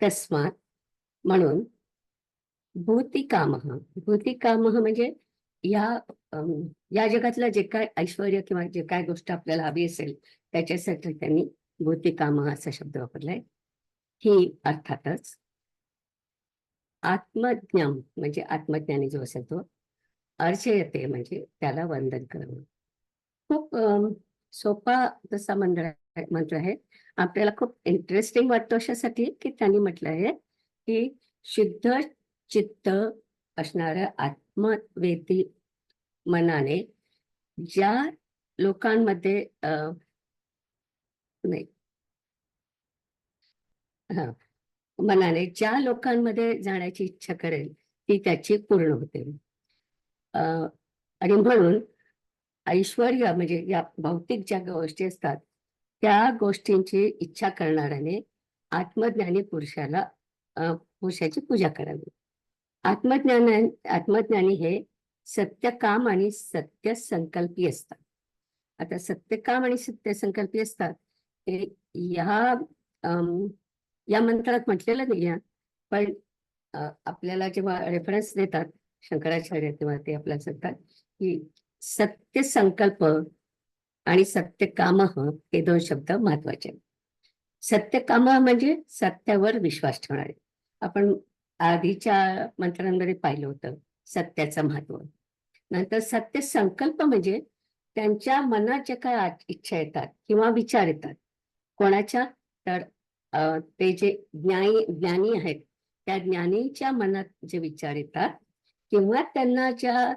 [SPEAKER 2] तस्मात म्हणून, भूतिकामः म्हणजे या जगातलं जे काय ऐश्वर्य किंवा जे काय गोष्ट आपल्याला हवी असेल त्याच्यासाठी त्यांनी भूतिकामः असा शब्द वापरलाय. ही अर्थातच आत्मज्ञान म्हणजे आत्मज्ञानी जो असेल तो, अर्चयते म्हणजे त्याला वंदन करणं. खूप सोपा तसा मंत्र आहे. आपल्याला खूप इंटरेस्टिंग वाटतो अशासाठी की त्यांनी म्हटलं आहे की शुद्ध चित्त असणाऱ्या आत्मवेती मनाने ज्या लोकांमध्ये नाही हा मनाने ज्या लोकांमध्ये जाण्याची इच्छा करेल ती त्याची पूर्ण होते. आणि म्हणून ऐश्वर्य म्हणजे या भौतिक ज्या गोष्टी असतात त्या गोष्टींची इच्छा करणाऱ्याने आत्मज्ञानी पुरुषाची पूजा करावी. आत्मज्ञानी हे सत्यकाम आणि सत्य संकल्पी असतात. आता सत्यकाम आणि सत्य संकल्पी असतात हे या मंत्रात म्हटलेलं नाही आहे, पण आपल्याला जेव्हा रेफरन्स देतात शंकराचार्य तेव्हा ते आपल्याला सांगतात की सत्य संकल्प आणि सत्य काम हे दोन शब्द महत्वाचे आहेत. सत्य काम म्हणजे सत्यावर विश्वास ठेवणारे. आपण आधीच्या मंत्रांमध्ये पाहिलं होतं सत्याचं महत्व. नंतर सत्य संकल्प म्हणजे त्यांच्या मनात जे काय इच्छा येतात किंवा विचार येतात कोणाच्या, तर ते जे ज्ञानी आहेत त्या ज्ञानीच्या मनात जे विचार येतात किंवा त्यांना ज्या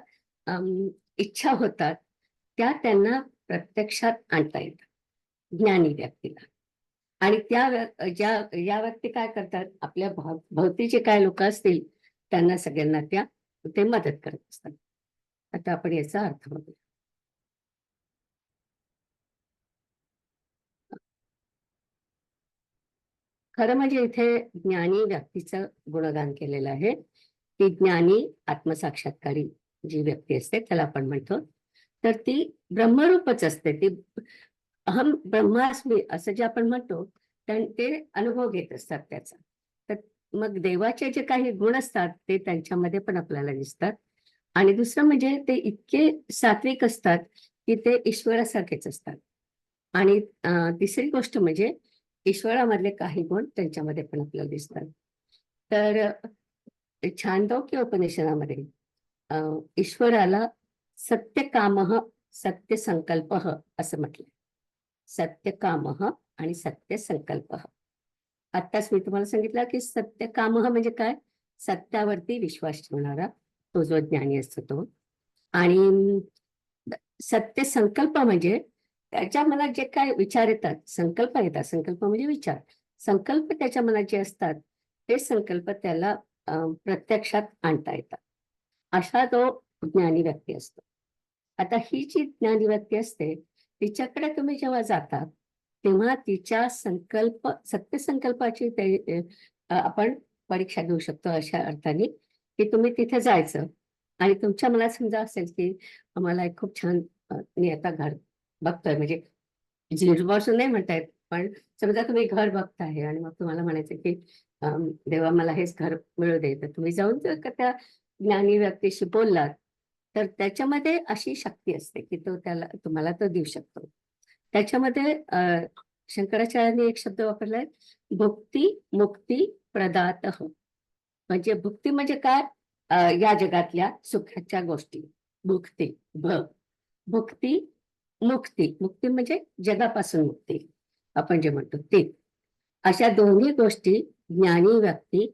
[SPEAKER 2] इच्छा होतात त्या त्यांना प्रत्यक्षात आणता येतात ज्ञानी व्यक्तीला. आणि या व्यक्ती काय करतात, आपल्या भोवतीचे काय लोक असतील त्यांना सगळ्यांना ते मदत करत असतात. आता आपण याचा अर्थ बघूया. खरं म्हणजे इथे ज्ञानी व्यक्तीचं गुणगान केलेलं आहे. ती ज्ञानी आत्मसाक्षात्कारी जी व्यक्ती असते त्याला आपण म्हणतो, तर ती ब्रह्मरूपच असते. ती अहम ब्रह्मास्मी असं जे आपण म्हणतो ते अनुभव घेत असतात त्याचा. तर मग देवाचे जे काही गुण असतात ते त्यांच्यामध्ये पण आपल्याला दिसतात. आणि दुसरं म्हणजे ते इतके सात्विक असतात की ते ईश्वरासारखेच असतात. आणि तिसरी गोष्ट म्हणजे ईश्वरामधले काही गुण त्यांच्यामध्ये पण आपल्याला दिसतात. तर छांदोग्य उपनिषदामध्ये ईश्वराला सत्यकामः सत्य संकल्प असं म्हटलंय. सत्यकामः आणि सत्य संकल्प. आत्ताच मी तुम्हाला सांगितलं की सत्यकामः म्हणजे काय, सत्यावरती विश्वास ठेवणारा तो जो ज्ञानी असतो तो. आणि सत्य संकल्प म्हणजे त्याच्या मनात जे काय विचार येतात, संकल्प येतात, संकल्प म्हणजे विचार, संकल्प त्याच्या मनात जे असतात ते संकल्प त्याला प्रत्यक्षात आणता येतात. असा तो ज्ञानी व्यक्ती असतो. आता ही जी ज्ञानी व्यक्ती असते तिच्याकडे तुम्ही जेव्हा जाता तेव्हा तिच्या सत्य संकल्पाची आपण परीक्षा घेऊ शकतो. अशा अर्थाने की तुम्ही तिथे जायचं आणि तुमच्या मनात समजा असेल की आम्हाला एक खूप छान मी आता घर बघतोय, म्हणजे जीवपासून नाही म्हणतायत, पण समजा तुम्ही घर बघताय आणि मग तुम्हाला म्हणायचं की देवा मला हेच घर मिळू दे, तर तुम्ही जाऊन जर का त्या ज्ञानी व्यक्तीशी बोललात तर त्याच्यामध्ये अशी शक्ती असते की तो तुम्हाला तो देऊ शकतो. त्याच्यामध्ये शंकराचार्यांनी एक शब्द वापरलाय, भुक्ती मुक्ती प्रदातः. म्हणजे भुक्ती म्हणजे काय, या जगातल्या सुखाच्या गोष्टी, भुक्ती भुक्ती मुक्ती, मुक्ती म्हणजे जगापासून मुक्ती आपण जे म्हणतो ते. अशा दोन्ही गोष्टी ज्ञानी व्यक्ती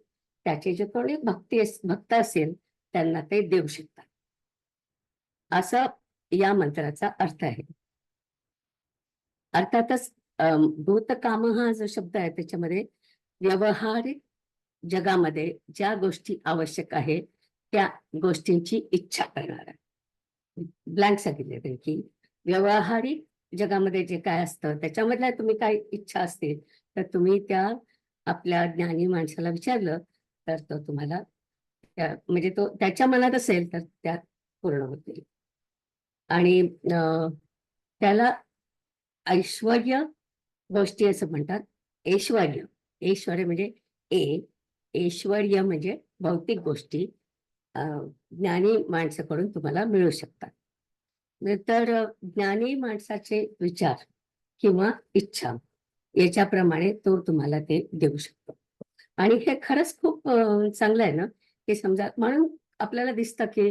[SPEAKER 2] त्याचे जे कोणी भक्त असेल त्यांना ते देऊ शकतात. असा या मंत्राचा अर्थ आहे. अर्थातच भूतकाम हा जो शब्द आहे त्याच्यामध्ये व्यावहारिक जगामध्ये ज्या गोष्टी आवश्यक आहे त्या गोष्टींची इच्छा करणारा, ब्लँक सांगितले की व्यावहारिक जगामध्ये जे काय असतं त्याच्यामधल्या तुम्ही काय इच्छा असतील तर तुम्ही त्या आपल्या ज्ञानी माणसाला विचारलं तर तो तुम्हाला म्हणजे तो त्याच्या मनात असेल तर त्या पूर्ण होतील. आणि त्याला ऐश्वर्य गोष्टी असं म्हणतात. ऐश्वर्य म्हणजे ऐश्वर्य म्हणजे भौतिक गोष्टी ज्ञानी माणसाकडून तुम्हाला मिळू शकतात. तर ज्ञानी माणसाचे विचार किंवा इच्छा याच्याप्रमाणे तो तुम्हाला ते देऊ शकतो. आणि हे खरंच खूप चांगलं आहे ना, की समजा म्हणून आपल्याला दिसतं की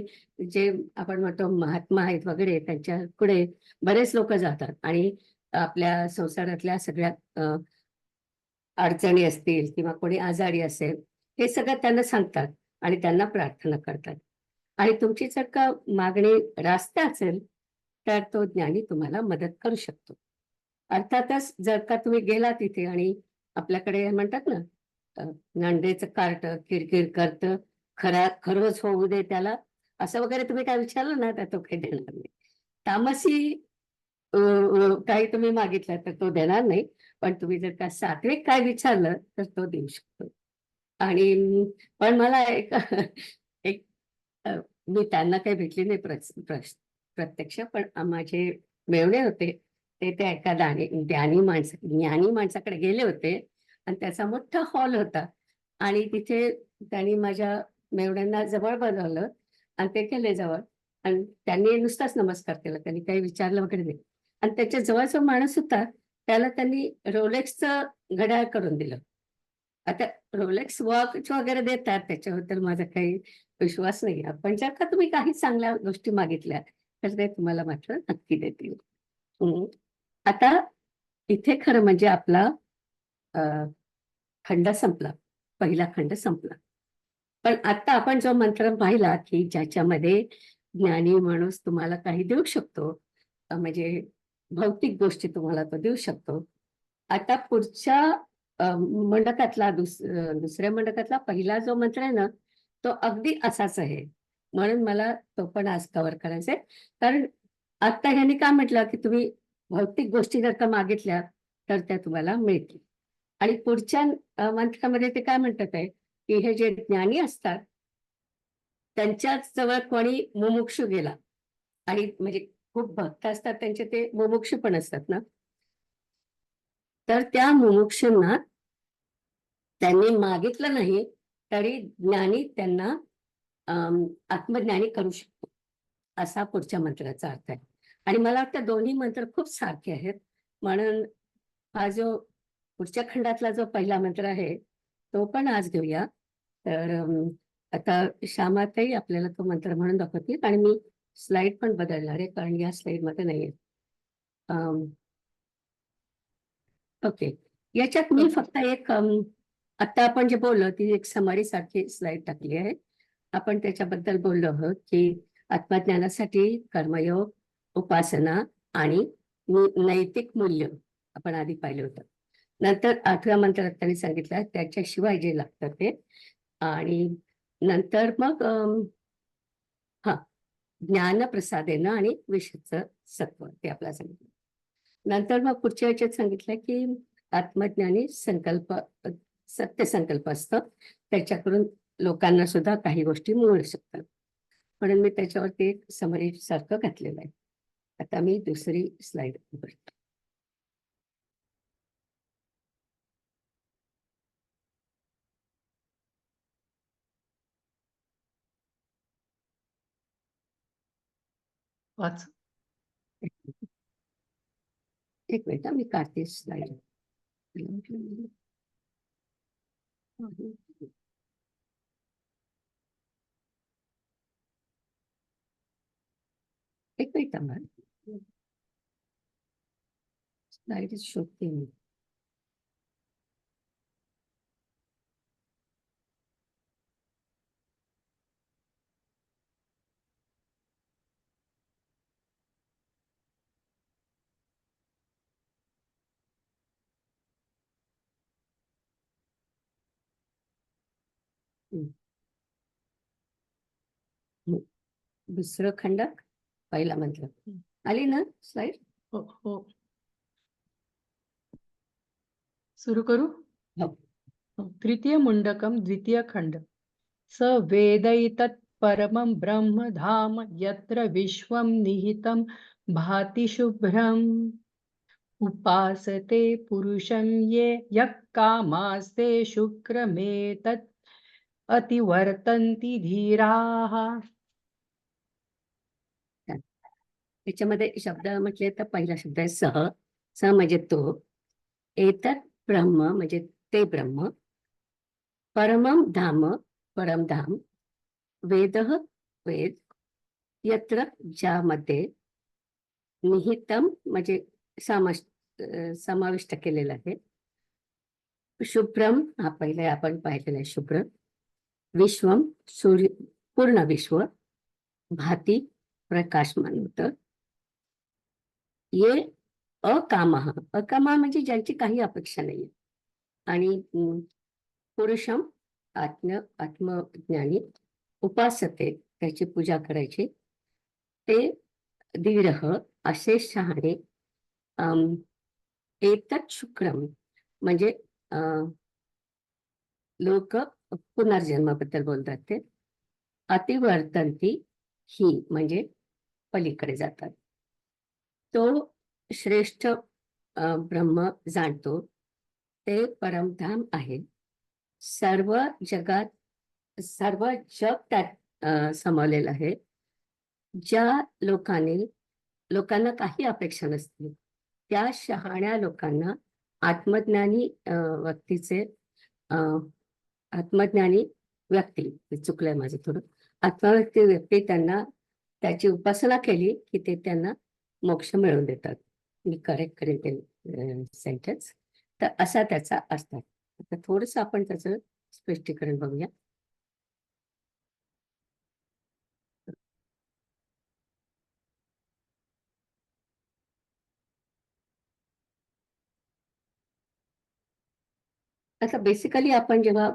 [SPEAKER 2] जे आपण म्हणतो महात्मा आहेत वगैरे त्यांच्या पुढे बरेच लोक जातात आणि आपल्या संसारातल्या सगळ्या अडचणी असतील किंवा कोणी आजारी असेल हे सगळं त्यांना सांगतात आणि त्यांना प्रार्थना करतात. आणि तुमची जर का मागणी रास्त असेल तर तो ज्ञानी तुम्हाला मदत करू शकतो. अर्थातच जर का तुम्ही गेला तिथे आणि आपल्याकडे म्हणतात ना, नंदेचं कार्ट किरकिर करतं, खरंच होऊ दे त्याला, असं वगैरे तुम्ही काय विचारलं ना तर तो काही देणार नाही. तामसी काही तुम्ही मागितलं तर तो देणार नाही. पण तुम्ही जर का सात्विक काय विचारलं तर तो देऊ शकतो. आणि पण मला एक एक मी त्यांना काही भेटली नाही प्रत्यक्ष, पण माझे मेवणे होते ते एका ज्ञानी माणसाकडे गेले होते आणि त्याचा मोठा हॉल होता आणि तिथे त्यांनी माझ्या मेवण्यांना जवळ बोलावलं आणि ते केले जवळ आणि त्यांनी नुसताच नमस्कार केला, त्यांनी काही विचारलं वगैरे नाही. आणि त्याच्या जवळ जो माणूस होता त्याला त्यांनी रोलेक्सचं घड्याळ करून दिलं. आता रोलेक्स वॉच वगैरे देतात त्याच्याबद्दल माझा काही विश्वास नाही. पण जर का तुम्ही काही चांगल्या गोष्टी मागितल्या तर ते तुम्हाला मात्र नक्की देतील. हम्म. आता इथे खरं म्हणजे आपला खंड संपला, पहिला खंड संपला. पण आता आपण जो मंत्र पाहिला की ज्याच्यामध्ये ज्ञानी माणूस तुम्हाला काही देऊ शकतो, म्हणजे भौतिक गोष्टी तुम्हाला तो देऊ शकतो. आता पुढच्या मंडकातला दुसऱ्या मंडकातला पहिला जो मंत्र आहे ना तो अगदी असाच आहे. म्हणून मला तो पण आज कव्हर करायचा आहे. कारण आता ह्यांनी काय म्हटलं की तुम्ही भौतिक गोष्टी जर का मागितल्या तर त्या तुम्हाला मिळतील. आणि पुढच्या मंत्रामध्ये ते काय म्हणतात आहे की हे जे ज्ञानी असतात त्यांच्याच जवळ कोणी मुमुक्षू गेला आणि म्हणजे खूप भक्त असतात त्यांचे ते मुमुक्षू पण असतात ना, तर त्या मुमुक्षूंना त्यांनी मागितलं नाही तरी ज्ञानी त्यांना आत्मज्ञानी करू शकतो, असा पुढच्या मंत्राचा अर्थ आहे. आणि मला वाटतं दोन्ही मंत्र खूप सारखे आहेत. म्हणून हा जो पुढच्या खंडातला जो पहिला मंत्र आहे तो पण आज घेऊया. तर आता श्यामाताई आपल्याला तो मंत्र म्हणून दाखवतील आणि मी स्लाइड पण बदलणार आहे कारण या स्लाइड मध्ये नाहीये. ओके, याच्यात मी फक्त एक आता आपण जे बोललो ती एक समरी सारखी स्लाइड टाकली आहे. आपण त्याच्याबद्दल बोललो आहोत की आत्मज्ञानासाठी कर्मयोग, उपासना आणि नैतिक मूल्य आपण आधी पाहिलं होतं. नंतर 8व्या मंत्रात त्यांनी सांगितलं त्याच्याशिवाय जे लागतं ते. आणि नंतर मग हा ज्ञानप्रसादेनं आणि विषयचं सत्व ते आपल्याला सांगितलं. नंतर मग पुढच्या याच्यात सांगितलं की आत्मज्ञानी सत्य संकल्प असतं, त्याच्याकडून लोकांना सुद्धा काही गोष्टी मिळू शकतात. म्हणून मी त्याच्यावरती एक समरी सारखं घातलेलं आहे. आता मी दुसरी स्लाइड उघडतो.
[SPEAKER 4] वाच.
[SPEAKER 2] एक मिनिट मी काढते स्लाइड. एक मिनिट आम्हाला स्लाइड शोधते मी. दुसरं खंडक पहिला मंत्र आली ना स्लाइड?
[SPEAKER 4] हो हो, सुरू करू.
[SPEAKER 2] हो.
[SPEAKER 4] तृतीय मुंडकम द्वितीय खंड. स वेदैतत् परमं ब्रह्म धाम यत्र विश्वं निहितं भाति शुभ्रम् उपासते पुरुषं ये यः कामास्ते शुक्रमेतत् अतिवर्तन्ति धीराः.
[SPEAKER 2] त्याच्यामध्ये शब्द म्हटले तर पहिला शब्द आहे सह. स म्हणजे तो, एतत् ब्रह्म म्हणजे ते ब्रह्म, परमं धाम परमधाम, वेदः वेद, यत्र ज्यामध्ये, निहितम म्हणजे समाविष्ट केलेलं आहे, शुभ्रम हा पहिले आपण पाहिलेला आहे शुभ्र, विश्वम सूर्य पूर्ण विश्व भाती प्रकाशमान होतं. ये अकामः, अकामा म्हणजे ज्यांची काही अपेक्षा नाहीये. आणि पुरुषम आत्मज्ञानी उपासते, त्याची पूजा करायची. ते धीरः असे शहाणे. एतत् शुक्रम म्हणजे लोक पुनर्जन्माबद्दल बोलतात ते. अतिवर्तंती ही म्हणजे पलीकडे जातात. तो श्रेष्ठ ब्रह्म जाणतो, ते परमधाम आहे. सर्व सर्व जग त्यात सामावलेलं आहे. ज्या लोकांना काही अपेक्षा नसते, त्या शहाण्या लोकांना आत्मज्ञानी आत्मज्ञानी व्यक्ती, चुकलंय माझं थोडं, आत्मव्यक्ती व्यक्ती त्यांना त्याची उपासना केली की ते त्यांना मोक्ष मिळवून देतात. मी करेक्ट करेन ते सेंटेन्स. तर असा त्याचा अर्थ आहे. आता थोडंसं आपण त्याचं स्पष्टीकरण बघूया. आता बेसिकली आपण जेव्हा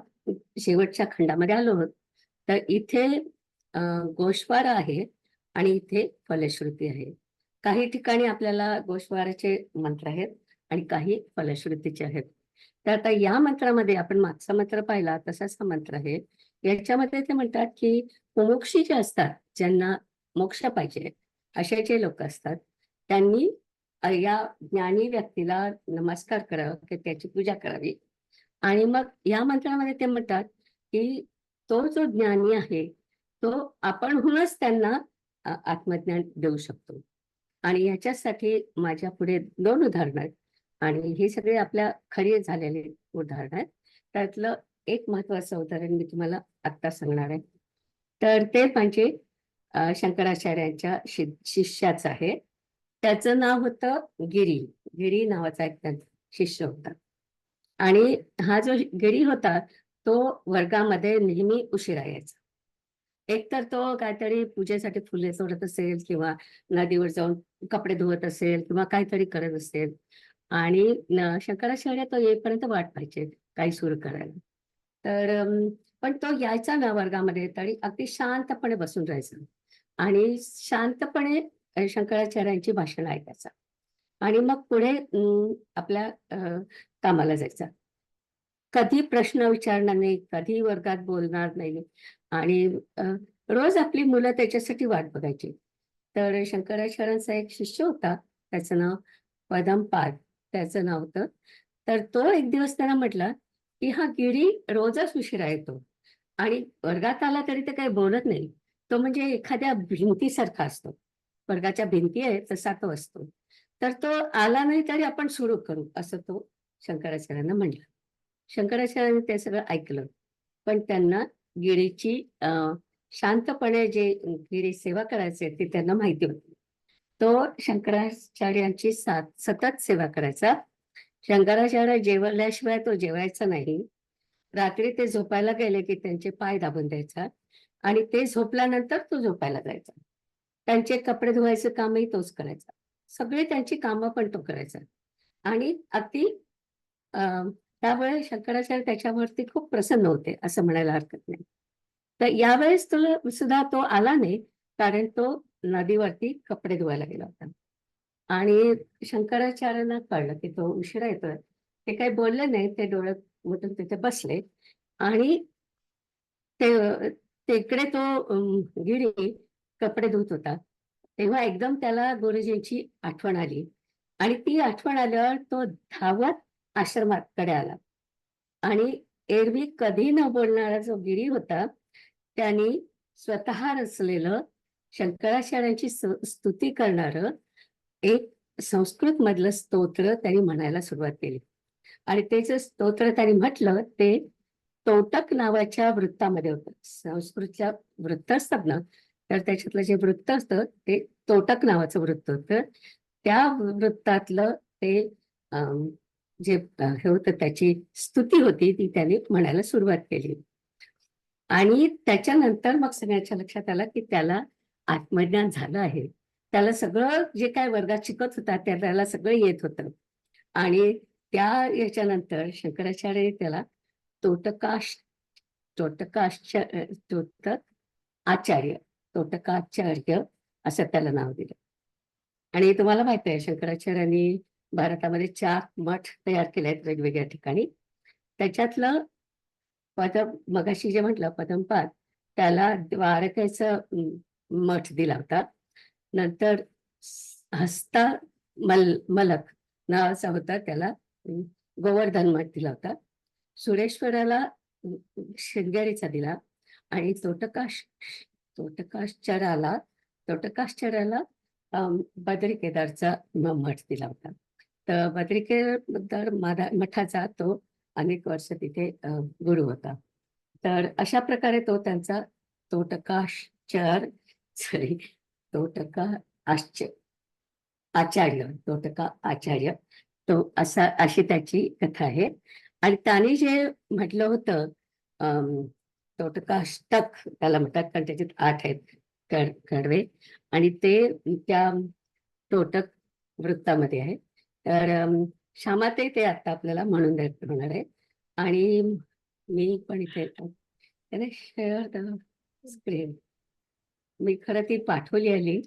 [SPEAKER 2] शेवटच्या खंडामध्ये आलो आहोत, तर इथे गोषवारा आहे आणि इथे फलश्रुती आहे. काही ठिकाणी आपल्याला गोषवाराचे मंत्र आहेत आणि काही फलश्रुतीचे आहेत. तर आता या मंत्रामध्ये आपण मागचा मंत्र पाहिला तसाच हा मंत्र आहे. याच्यामध्ये ते म्हणतात की मुमुक्षी जे असतात, ज्यांना मोक्ष पाहिजे असे जे लोक असतात, त्यांनी या ज्ञानी व्यक्तीला नमस्कार करावा, की त्याची पूजा करावी. आणि मग या मंत्रामध्ये ते म्हणतात की तो जो ज्ञानी आहे तो आपणहूनच त्यांना आत्मज्ञान देऊ शकतो. आणि याच्यासाठी माझ्या पुढे 2 उदाहरणं आहेत आणि ही सगळी आपल्या खरी झालेली उदाहरणं आहेत. त्यातलं एक महत्वाचं उदाहरण मी तुम्हाला आत्ता सांगणार आहे. तर ते म्हणजे शंकराचार्यांच्या शिष्याचं आहे. त्याचं नाव होतं गिरी. गिरी नावाचा एक त्यांचा शिष्य होता. आणि हा जो गिरी होता तो वर्गामध्ये नेहमी उशिरा यायचा. एकतर तो काहीतरी पूजेसाठी फुले तोडत असेल किंवा नदीवर जाऊन कपडे धुवत असेल किंवा काहीतरी करत असेल. आणि शंकराचार्य तो येईपर्यंत वाट पाहायचे काही सुरू करायला. तर पण तो यायचा ना वर्गामध्ये तरी अगदी शांतपणे बसून राहायचा आणि शांतपणे शंकराचार्यांची भाषण ऐकायचा आणि मग पुढे आपल्या कामाला जायचा. कधी प्रश्न विचारणार नाही, कधी वर्गात बोलणार नाही आणि रोज आपली मुलं त्याच्यासाठी वाट बघायची. तर शंकराचार्यांचा एक शिष्य होता, त्याचं नाव पदमपाद त्याचं नाव होतं. तर तो एक दिवस त्याला म्हटला की हा गिरी रोजच उशिरा येतो आणि वर्गात आला तरी ते काही बोलत नाही. तो म्हणजे एखाद्या भिंतीसारखा असतो, वर्गाच्या भिंती आहे तसा तो असतो. तर तो आला नाही तरी आपण सुरू करू, असं तो शंकराचार्यांना म्हणला. शंकराचार्यांनी ते सगळं ऐकलं, पण त्यांना गिरीची शांतपणे जे गिरी सेवा करायचे ते त्यांना माहिती होती. तो शंकराचार्यांची सतत सेवा करायचा. शंकराचार्य जेवल्याशिवाय तो जेवायचा नाही. रात्री ते झोपायला गेले की त्यांचे पाय दाबून द्यायचा आणि ते झोपल्यानंतर तो झोपायला जायचा. त्यांचे कपडे धुवायचं कामही तोच करायचा. सगळे त्यांची कामं पण तो करायचा आणि अगदी त्यामुळे शंकराचार्य त्याच्यावरती खूप प्रसन्न होते असं म्हणायला हरकत नाही. तर यावेळेस तो सुद्धा तो आला नाही, कारण तो नदीवरती कपडे धुवायला गेला होता. आणि शंकराचार्यांना कळलं की तो उशिरा येतोय. ते काही बोलले नाही, ते डोळे मिटून तिथे बसले आणि तिकडे तो गिरी कपडे धुत होता. तेव्हा एकदम त्याला गुरुजींची आठवण आली आणि ती आठवण आल्यावर तो धावत आश्रमाकडे आला आणि एरवी कधी न बोलणारा जो गिरी होता त्यांनी स्वतः रचलेलं शंकराचार्यांची स्तुती करणारं एक संस्कृत मधलं स्तोत्र त्यांनी म्हणायला सुरुवात केली. आणि ते जे स्तोत्र त्यांनी म्हटलं ते तोटक नावाच्या वृत्तामध्ये होतं. संस्कृतच्या वृत्त असतात ना, तर त्याच्यातलं जे वृत्त असतं ते तोटक नावाचं वृत्त होतं. त्या वृत्तातलं ते जे हे होतं त्याची स्तुती होती ती त्यांनी म्हणायला सुरुवात केली. आणि त्याच्यानंतर मग सगळ्यांच्या लक्षात आलं की त्याला आत्मज्ञान झालं आहे. त्याला सगळं जे काय वर्गात शिकत होता त्याला सगळं येत होतं. आणि त्या याच्यानंतर शंकराचार्य त्याला तोटकाश तोटकाश्च तोटक आचार्य तोटकाचार्य असं त्याला नाव दिलं. आणि तुम्हाला माहित आहे शंकराचार्यांनी भारतामध्ये 4 मठ तयार केले आहेत वेगवेगळ्या ठिकाणी. त्याच्यातलं मगाशी जे म्हटलं पदमपाद त्याला द्वारकेचा मठ दिला होता. नंतर हस्ता मलक नावाचा होता त्याला गोवर्धन मठ दिला होता. सुरेश्वराला शृंगेरीचा दिला आणि तोटकाश्चराला बद्री केदारचा मठ दिला होता. तर बद्री केदार मठाचा तो अनेक वर्ष तिथे गुरु होता. तर अशा प्रकारे तो त्यांचा तोटका आचार्य तो अशी त्याची कथा आहे. आणि त्याने जे म्हटलं होतं तोटकाष्टक त्याला म्हणतात कारण त्याच्यात 8 आहेत कडवे आणि ते त्या तोटक वृत्तामध्ये आहे. तर श्यामाते ते आता आपल्याला म्हणून होणार आहे. आणि मी पण इथे शेअर स्क्रीन मी खरं ती पाठवली आहे लिंक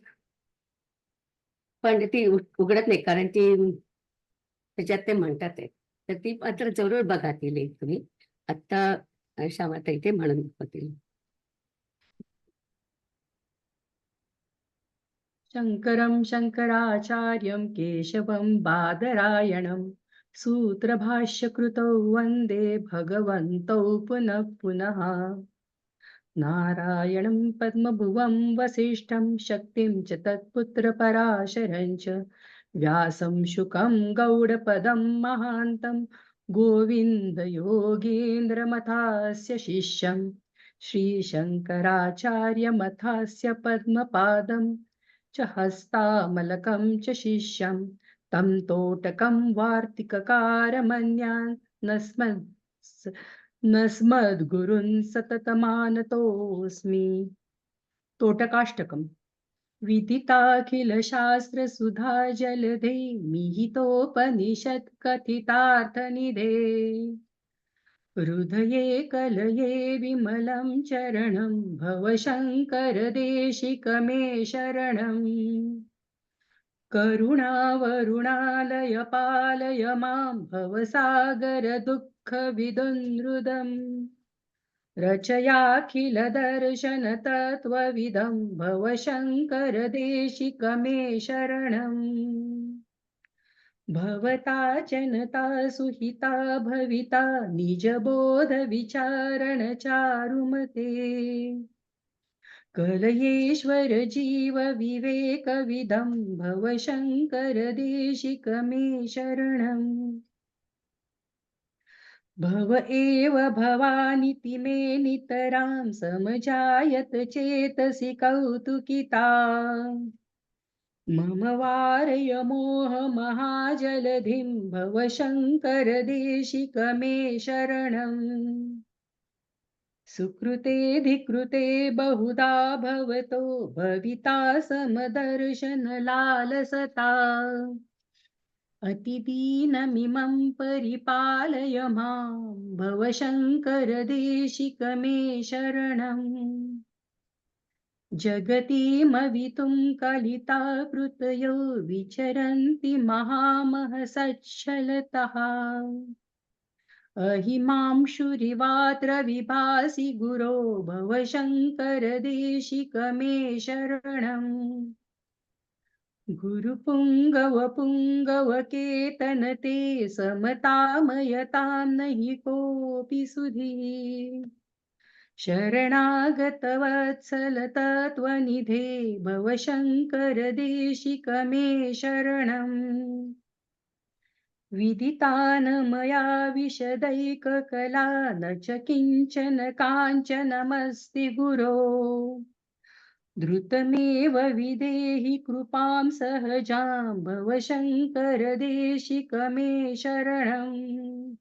[SPEAKER 2] पण ती उघडत नाही कारण ती त्याच्यात ते म्हणतात आहे. तर ती मात्र जरूर बघा ती लिंक तुम्ही. आता श्यामाताई ते म्हणून होतील.
[SPEAKER 4] शङ्करं शङ्कराचार्यं केशवं बादरायणं सूत्रभाष्यकृतौ वन्दे भगवन्तौ पुनः पुनः। नारायणं पद्मभुवं वसिष्ठं शक्तिं च तत्पुत्रपराशरं च व्यासं शुकं गौडपदं महान्तं गोविन्दयोगीन्द्रमथास्य शिष्यं श्रीशङ्कराचार्यमथास्य पद्मपादं च हस्तामलकं च शिष्यं तं तोटकं वार्तिककारमन्यान् नस्मद्गुरुन् सततमानतोऽस्मि। तोटकाष्टकम् विदिताखिलशास्त्रसुधा जलधे मिहितोपनिषत् कथितार्थनिधे हृदये कलये विमलं चरणं भवशङ्करदेशिकमे शरणम्। करुणावरुणालय पालय मां भवसागरदुःखविदुन्हृदम् रचयाखिलदर्शनतत्त्वविदं भवशङ्करदेशिकमे शरणम्। भवता जनता सुहिता भविता निजबोधविचारणचारुमते कलयेश्वर जीव विवेकविदं भवशङ्करदेशिकमे शरणम्। भव एव भवानिति मे नितरां समजायत चेतसि कौतुकिता मम वारय मोहमहाजलधिं भवशङ्करदेशिकमे शरणम्। सुकृते धिकृते बहुधा भवतो भविता समदर्शनलालसता अतिदीनमिमं परिपालय मां भवशङ्करदेशिकमे शरणम्। जगतीमवितुं कलिता कृतयो विचरन्ति महामहसच्छलतः अहिमांशुरिवात्र विभासि गुरो भवशङ्करदेशिकमे शरणम्। गुरुपुङ्गवपुङ्गवकेतन ते समतामयतां नहि कोऽपि सुधीः शरणागतवत्सल तत्त्वनिधे भवशङ्करदेशिकमे शरणम्। विदितान् मया विशदैककला न च किञ्चन काञ्चनमस्ति गुरो द्रुतमेव विदेहि कृपां सहजां भवशङ्करदेशिकमे शरणम्।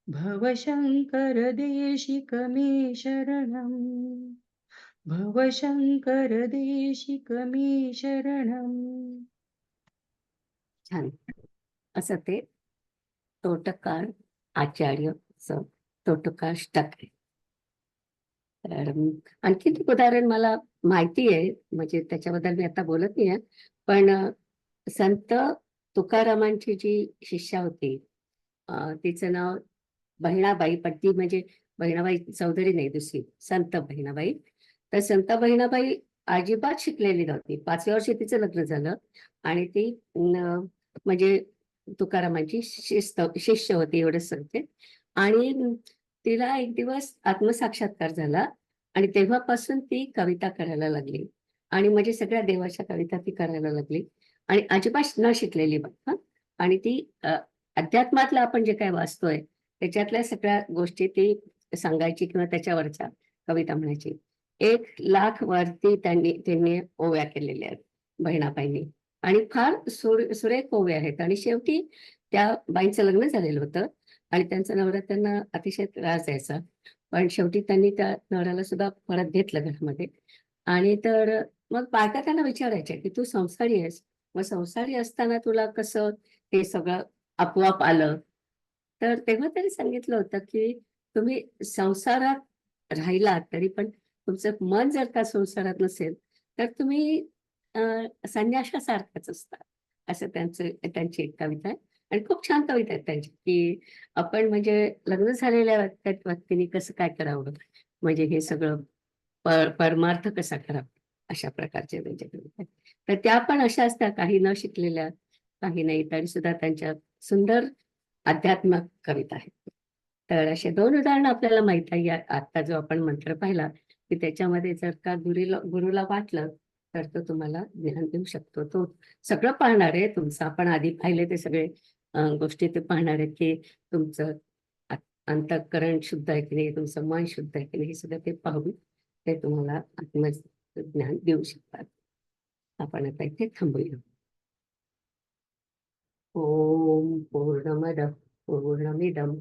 [SPEAKER 4] भवशङ्कर देशिक मे शरणम् भवशङ्कर देशिक मे शरणम्
[SPEAKER 2] छान. असं ते तोटकार आचार्य तोटकाष्टक आहे. तर आणखी एक उदाहरण मला माहिती आहे, म्हणजे त्याच्याबद्दल मी आता बोलत नाही, पण संत तुकारामांची जी शिष्या होती, तिचं नाव बहिणाबाई, पण ती म्हणजे बहिणाबाई चौधरी नाही, दुसरी संत बहिणाबाई. तर संत बहिणाबाई अजिबात शिकलेली नव्हती. 5व्या वर्षी तिचं लग्न झालं आणि ती म्हणजे तुकारामांची शिष्य होती, एवढंच सांगते. आणि तिला एक दिवस आत्मसाक्षात्कार झाला आणि तेव्हापासून ती कविता करायला लागली आणि म्हणजे सगळ्या देवाच्या कविता ती करायला लागली आणि अजिबात न शिकलेली बाई. आणि ती अध्यात्मातलं आपण जे काय वाचतोय त्याच्यातल्या सगळ्या गोष्टी ती सांगायची किंवा त्याच्यावरच्या कविता म्हणायची. 1,00,000 वरती त्यांनी ओव्या केलेल्या आहेत बहिणाबाईंनी आणि फार सुरेख ओव्या आहेत. आणि शेवटी त्या बाईंचं लग्न झालेलं होतं आणि त्यांचा नवरा त्यांना अतिशय त्रास द्यायचा, पण शेवटी त्यांनी त्या नवऱ्याला सुद्धा परत घेतलं घरामध्ये. आणि तर मग बायका त्यांना विचारायच्या की तू संसारी आहेस, मग संसारी असताना तुला कसं हे सगळं आपोआप आलं? तर तेव्हा त्यांनी सांगितलं होतं की तुम्ही संसारात राहिलात तरी पण तुमचं मन जर का संसारात नसेल तर तुम्ही संन्याशासारखंच असतात, असं त्यांची एक कविता आहे. आणि खूप छान कविता आहेत त्यांची की आपण म्हणजे लग्न झालेल्या व्यक्तीने कसं काय करावं, म्हणजे हे सगळं परमार्थ कसा करावा, अशा प्रकारचे त्यांच्या कविता आहेत. तर त्या पण अशा असतात, काही न शिकलेल्या, काही नाही, तरी सुद्धा त्यांच्या सुंदर आध्यात्मिक कविता आहेत. तर असे 2 उदाहरणं आपल्याला माहित आहे. आता जो आपण मंत्र पाहिला की त्याच्यामध्ये जर का गुरुला वाटलं तर तो तुम्हाला ज्ञान देऊ शकतो. तो सगळं पाहणार आहे तुमचं. आपण आधी पाहिले ते सगळे गोष्टी ते पाहणार आहे की तुमचं अंतःकरण शुद्ध आहे की नाही, तुमचं मन शुद्ध आहे की नाही, हे सगळं ते पाहून ते तुम्हाला आत्मज्ञान देऊ शकतात. आपण आता इथे थांबूया. ओम पूर्णमद पूर्णमिदम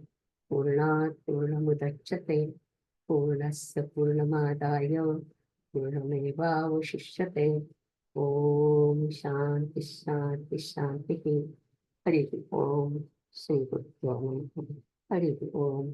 [SPEAKER 2] पूर्णात पूर्णमुदच्यते पूर्णस्य पूर्णमादाय पूर्णमेवावशिष्यते. ओम शांती शांती शांती. हरि ओम. श्री गुरुभ्यो नमः. हरि ओम.